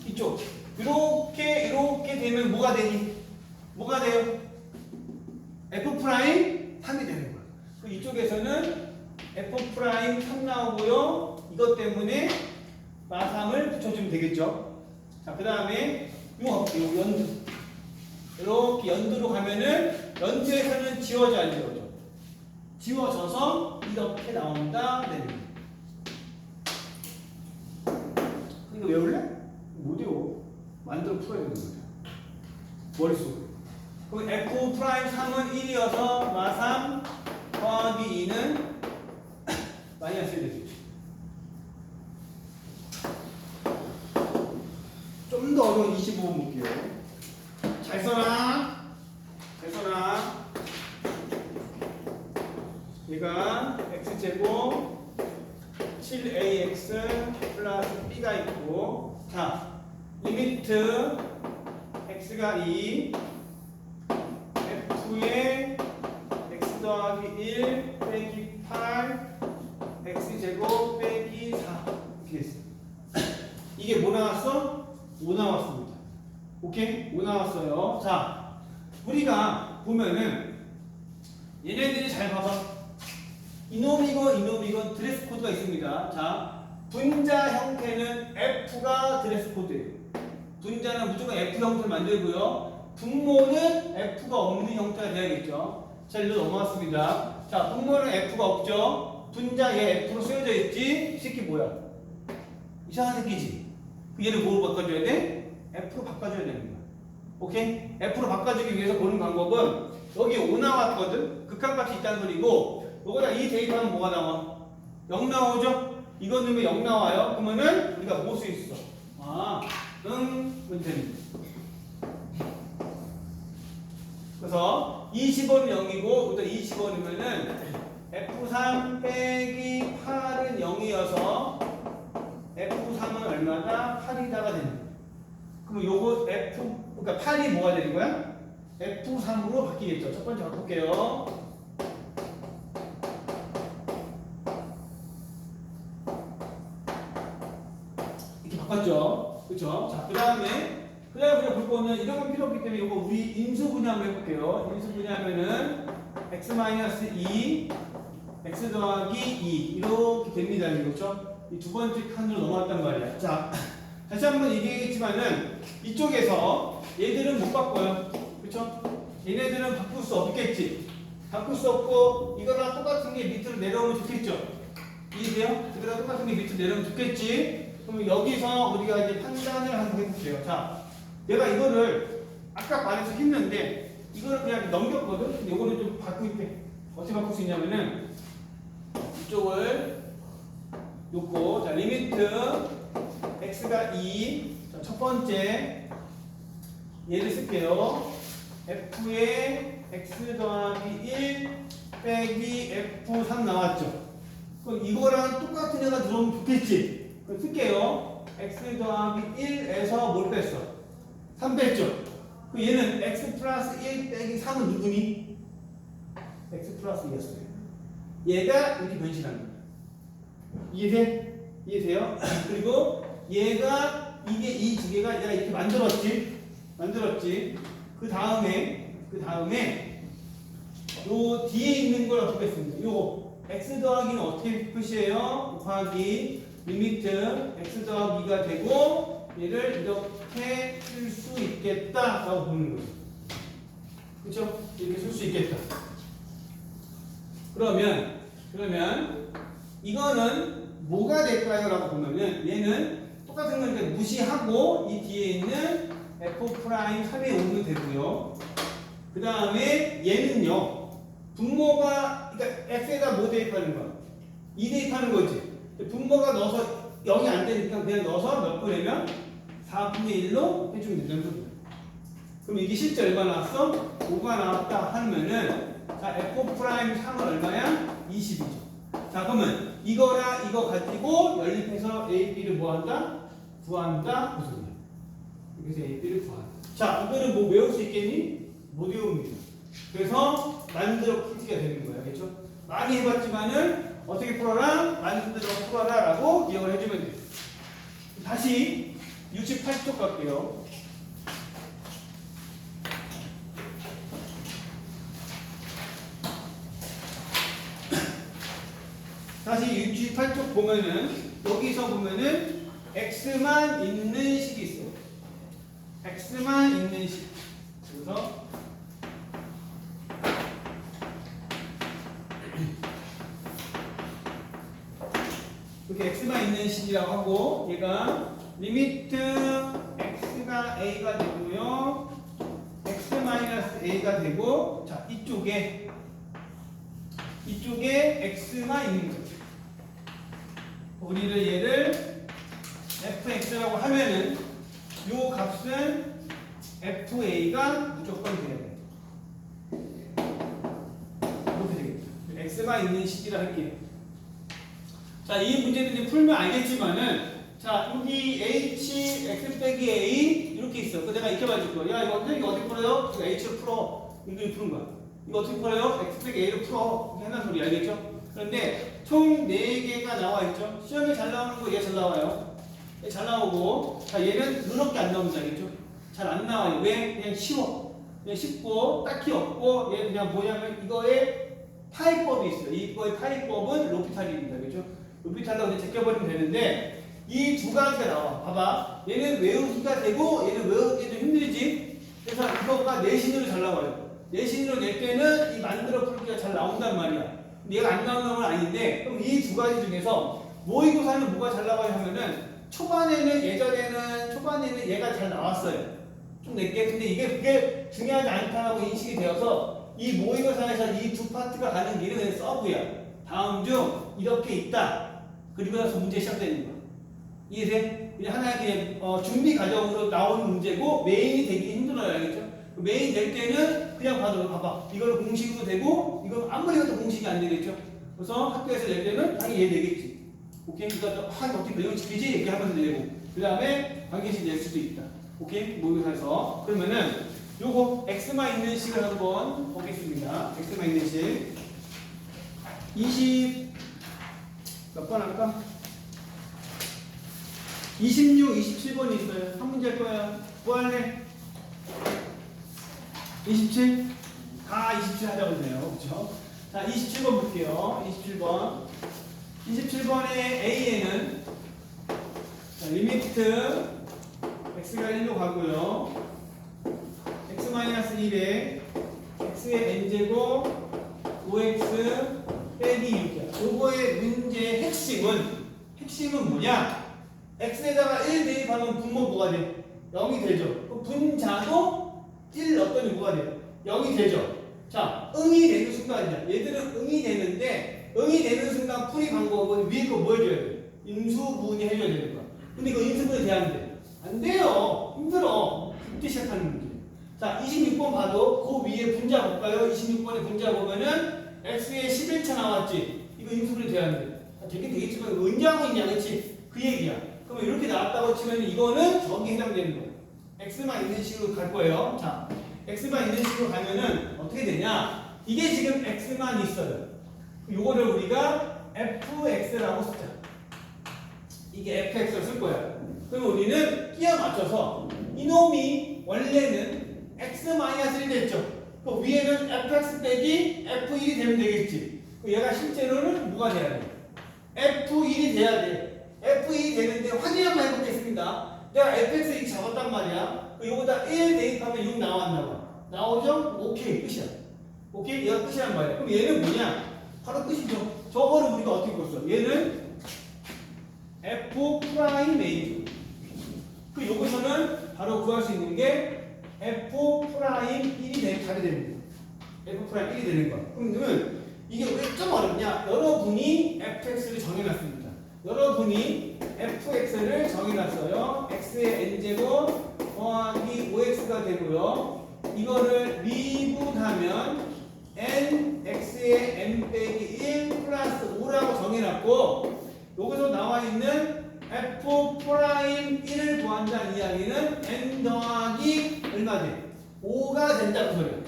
이쪽 이렇게 되면 뭐가 되니? 뭐가 돼요? f'3이 되는 거야. 그 이쪽에서는 f'3 나오고요. 이것 때문에 마삼을 붙여주면 되겠죠. 자, 그 다음에 요 연두. 이렇게 연두로 가면은 연두에서는 지워져 안 지워져? 지워져서 이렇게 나온다. 네. 이거 외울래? 못 외워. 만들어 풀어야 되는 거야. 머릿속으로. 그럼 f'3은 1이어서 마3 더하기 2는 마이너스 1 되겠지. 좀 더 어려운 25번 볼게요. 잘 써라. 얘가 x제곱 7ax 플러스 b가 있고, 자, 리미트 x가 2, f의 x 더하기 1 빼기 8 x제곱 빼기 4 이렇게 됐어요. 이게 뭐 나왔어? 5 나왔습니다. 오케이? 5 나왔어요. 자, 우리가 보면은 얘네들이 잘 봐봐. 이놈이건 드레스 코드가 있습니다. 자, 분자 형태는 F가 드레스 코드예요. 분자는 무조건 F 형태를 만들고요. 분모는 F가 없는 형태가 돼야겠죠. 자, 일로 넘어왔습니다. 자, 분모는 F가 없죠. 분자 얘 F로 쓰여져 있지. 이 새끼 뭐야? 이상한 새끼지. 얘를 뭐로 바꿔줘야 돼? F로 바꿔줘야 되는 거야. 오케이? F로 바꿔주기 위해서 보는 방법은 여기 5 나왔거든? 극한값이 있다는 소리고 요거다 이 대입하면 뭐가 나와? 0 나오죠? 이거 넣으면 0 나와요. 그러면은 우리가 뭐 쓸 수 있어? 문제입니다. 그래서 20은 0이고 여기다 20원이면은 F3 빼기 8은 0이어서 F3은 얼마다? 8이다가 되는 거야. 그럼 요거 그러니까 8이 뭐가 되는 거야? F3으로 바뀌겠죠. 첫 번째 바꿀게요. 이렇게 바꿨죠. 그쵸? 자, 그 다음에 우리가 볼 거는 이런 건 필요 없기 때문에 이거 우리 인수 분해한번 해볼게요. 인수 분해하면은 x-2 x 더하기 2 이렇게 됩니다. 그렇죠? 이 두 번째 칸으로 넘어왔단 말이야. 자, 다시 한번 얘기했지만은 이쪽에서 얘들은 못 바꿔요. 그렇죠? 얘네들은 바꿀 수 없겠지. 바꿀 수 없고 이거랑 똑같은 게 밑으로 내려오면 좋겠죠. 이해돼요? 이거랑 똑같은 게 밑으로 내려오면 좋겠지. 그럼 여기서 우리가 이제 판단을 한번 해볼게요. 자, 내가 이거를 아까 말해서 했는데 이거를 그냥 넘겼거든. 근데 이거는 좀 바꿀게. 어떻게 바꿀 수 있냐면은 이쪽을 놓고, 자, 리미트 x가 2, 자, 첫 번째 얘를 쓸게요. f의 x 더하기 1 빼기 f3 나왔죠. 그럼 이거랑 똑같은 애가 들어오면 좋겠지. 그럼 쓸게요. x 더하기 1에서 뭘 뺐어? 3 뺐죠. 그럼 얘는 x 플러스 1 빼기 3은 누구니? x 플러스 2였어요. 얘가 이렇게 변신한 거야. 이해돼? 이해돼요? 그리고 얘가 이 두 개가 얘가 이렇게 만들었지. 그 다음에 요 뒤에 있는 걸 어떻게 했습니까? 요거 x 더하기는 어떻게 표시해요? 곱하기 리미트 x 더하기가 되고 얘를 이렇게 쓸 수 있겠다라고 보는 거예요. 그렇죠? 이렇게 쓸 수 있겠다. 그러면 이거는 뭐가 될까요? 라고 보면은 얘는 똑같은 거니까 무시하고 이 뒤에 있는 f'3에 오면 되고요. 그 다음에 얘는요. 분모가 그러니까 x에다 뭐 대입하는 거야? 2 대입하는 거지. 분모가 넣어서 0이 안 되니까 그냥 넣어서 몇 분이면 4분의 1로 해주면 된다는 소리야. 그럼 이게 실제 얼마 나왔어? 5가 나왔다 하면은 자 f'3은 얼마야? 20이죠. 자, 그러면 이거랑 이거 가지고 연립해서 A, B를 뭐 한다? 구한다? 그 소리야. 여기서 A, B를 구한다. 자, 이거는 뭐 외울 수 있겠니? 못 외웁니다. 그래서 만들어 풀기가 되는 거야. 그렇죠? 많이 해봤지만은 어떻게 풀어라? 만들어 풀어라 라고 기억을 해주면 돼요. 다시 68쪽 갈게요. 다시 68쪽 보면은 여기서 보면은 x만 있는 식이 있어요. x만 있는 식. 그래서 이렇게 x만 있는 식이라고 하고 얘가 리미트 x가 a가 되고요. x 마이너스 a가 되고 자 이쪽에 x만 있는 거죠. 우리를 얘를 fx라고 하면은 요 값은 fa가 무조건 돼야 돼요. 이렇게 되겠죠. x만 있는 식이라 할게요. 자, 이 문제도 이제 풀면 알겠지만은, 자, 여기 h, x 빼기 a, 이렇게 있어. 그 내가 이렇게 봐줄 거야. 야, 이거 어떻게 풀어요? 이거 h를 풀어. 이거 푸는 거야. 이거 어떻게 풀어요? x 빼기 a를 풀어. 이렇게 한다는 소리 알겠죠? 그런데 총 4개가 나와 있죠? 시험에 잘 나오는 거 얘 잘 나와요. 얘 잘 나오고, 자, 얘는 누렇게 안 나오는지 알겠죠? 잘 안 나와요. 왜? 그냥 쉬워. 그냥 쉽고, 딱히 없고, 얘 그냥 뭐냐면 이거에 파이법이 있어요. 이거의 파이법은 로피탈입니다. 그죠? 로피탈로 이제 제껴버리면 되는데, 이 두 가지가 나와. 봐봐. 얘는 외우기가 되고, 얘는 외우기 좀 힘들지? 그래서 이거가 내신으로 잘 나와요. 내신으로 낼 때는 이 만들어 풀기가 잘 나온단 말이야. 근데 얘가 안 나오는 건 아닌데, 그럼 이 두 가지 중에서 모의고사는 뭐가 잘 나와요 하면은, 초반에는 얘가 잘 나왔어요. 좀 낼게. 근데 그게 중요하지 않다라고 인식이 되어서 이 모의고사에서 이 두 파트가 가는 길은 그냥 서브야. 다음 중 이렇게 있다. 그리고 나서 문제 시작되는 거야. 이해돼? 그냥 하나의 그냥 준비 과정으로 나오는 문제고 메인이 되기 힘들어요. 알겠죠? 메인 될 때는 그냥 봐봐. 이걸로 공식으로 되고 이건 아무리 해도 공식이 안 되겠죠? 그래서 학교에서 낼 때는 당연히 얘 내겠지. 오케이? 그러니까 어떻게 내용 지키지? 이렇게 하면서 내고 그 다음에 관계식 낼 수도 있다. 오케이? 모의고사에서 그러면은 요거 x만 있는 식을 한번 보겠습니다. x만 있는 식 20 몇 번 할까? 26, 27번이 있어요. 한 문제 할 거야. 뭐 할래? 27? 다 27 하자고 그러네요. 그쵸? 자, 27번 볼게요. 27번. 27번의 A에는 자, 리미트 x가 1로 가고요. x-1에 x의 n제곱 5x 빼기 6이야. 요거의 문제의 핵심은 뭐냐? x에다가 1 대입하면 분모 뭐가 돼? 0이 되죠. 그 분자도 1 넣었더니 뭐가 돼? 0이 되죠. 자, 응이 되는 순간이야. 얘들은 응이 되는데 응이 되는 순간 풀이 방법은 위에 거 뭐 해줘야 돼? 인수분해 해줘야 되는 거야. 근데 이거 인수분해 돼야 안 돼? 안 돼요. 힘들어. 그때 시작하는 문제. 자, 26번 봐도 그 위에 분자 볼까요? 26번에 분자 보면은 x에 11차 나왔지? 이거 인수분해 돼야 안 돼? 되긴 되겠지만 은자하고 있냐, 그치? 그 얘기야. 그러면 이렇게 나왔다고 치면 이거는 저기에 해당되는 거야. x만 있는 식으로 갈 거예요. 자, x만 있는 식으로 가면은 어떻게 되냐? 이게 지금 x만 있어요. 요거를 우리가 fx라고 쓰자. 이게 fx를 쓸 거야. 그럼 우리는 끼워 맞춰서 이놈이 원래는 x-1 됐죠. 그 위에는 fx 빼기 f1이 되면 되겠지. 얘가 실제로는 뭐가 돼야 돼? f1이 돼야 돼. f1이 되는데 확인 한번 해보겠습니다. 내가 fx 이렇게 잡았단 말이야. 요거다 1 대입하면 6 나왔나 봐. 나오죠? 오케이, 끝이야. 오케이? 얘가 끝이란 말이야. 그럼 얘는 뭐냐? 바로 끝이죠. 저거를 우리가 어떻게 볼 얘는 f 프라임 a. 그 여기서는 바로 구할 수 있는 게 f 프라임 1이 가게 됩니다. f 프라임 1이 되는 거야. 그러면 이게 왜 좀 어렵냐? 여러분이 fx를 정해놨습니다. 여러분이 fx를 정해놨어요. x의 n제곱 더하기 5x가 되고요. 이거를 미분하면 n x의 n 빼기 1 플러스 5라고 정해놨고 여기서 나와 있는 f 프라임 1을 구한다는 이야기는 n 더하기 얼마 돼? 5가 된다는 소리야.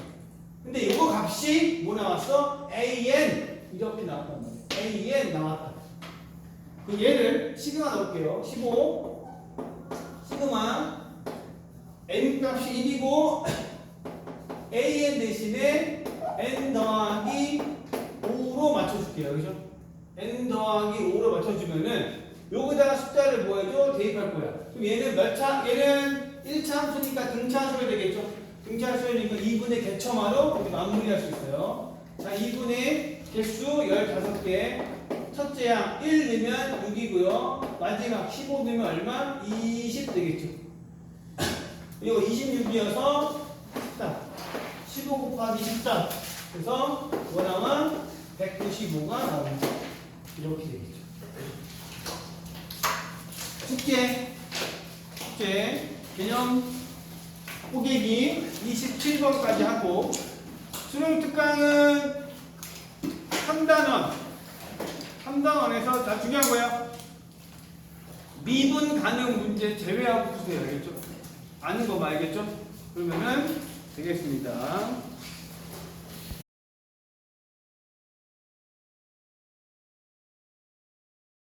근데 이거 값이 뭐 나왔어? an 이렇게 나왔단 말이야. an 나왔다. 그 얘를 시그마 넣을게요. 15 시그마 n 값이 1이고 an 대신에 n 더하기 5로 맞춰줄게요. 그죠? n 더하기 5로 맞춰주면은 여기다가 숫자를 뭐 해줘? 대입할 거야. 그럼 얘는 몇 차? 얘는 1차 함수니까 등차 함수가 되겠죠? 등차 함수니까 2분의 개첨화로 우리 마무리할 수 있어요. 자, 2분의 개수 15개. 첫째 양 1 넣으면 6이고요. 마지막 15 넣으면 얼마? 20 되겠죠. 이거 26이어서 15 곱하기 14. 그래서 원항은 195가 나옵니다. 이렇게 되겠죠. 숙제 개념 호객이 27번까지 하고 수능 특강은 3단원 차원에서 자 중요한 거야. 미분 가능 문제 제외하고 푸세요. 알겠죠? 아는 거 말겠죠? 그러면은 되겠습니다.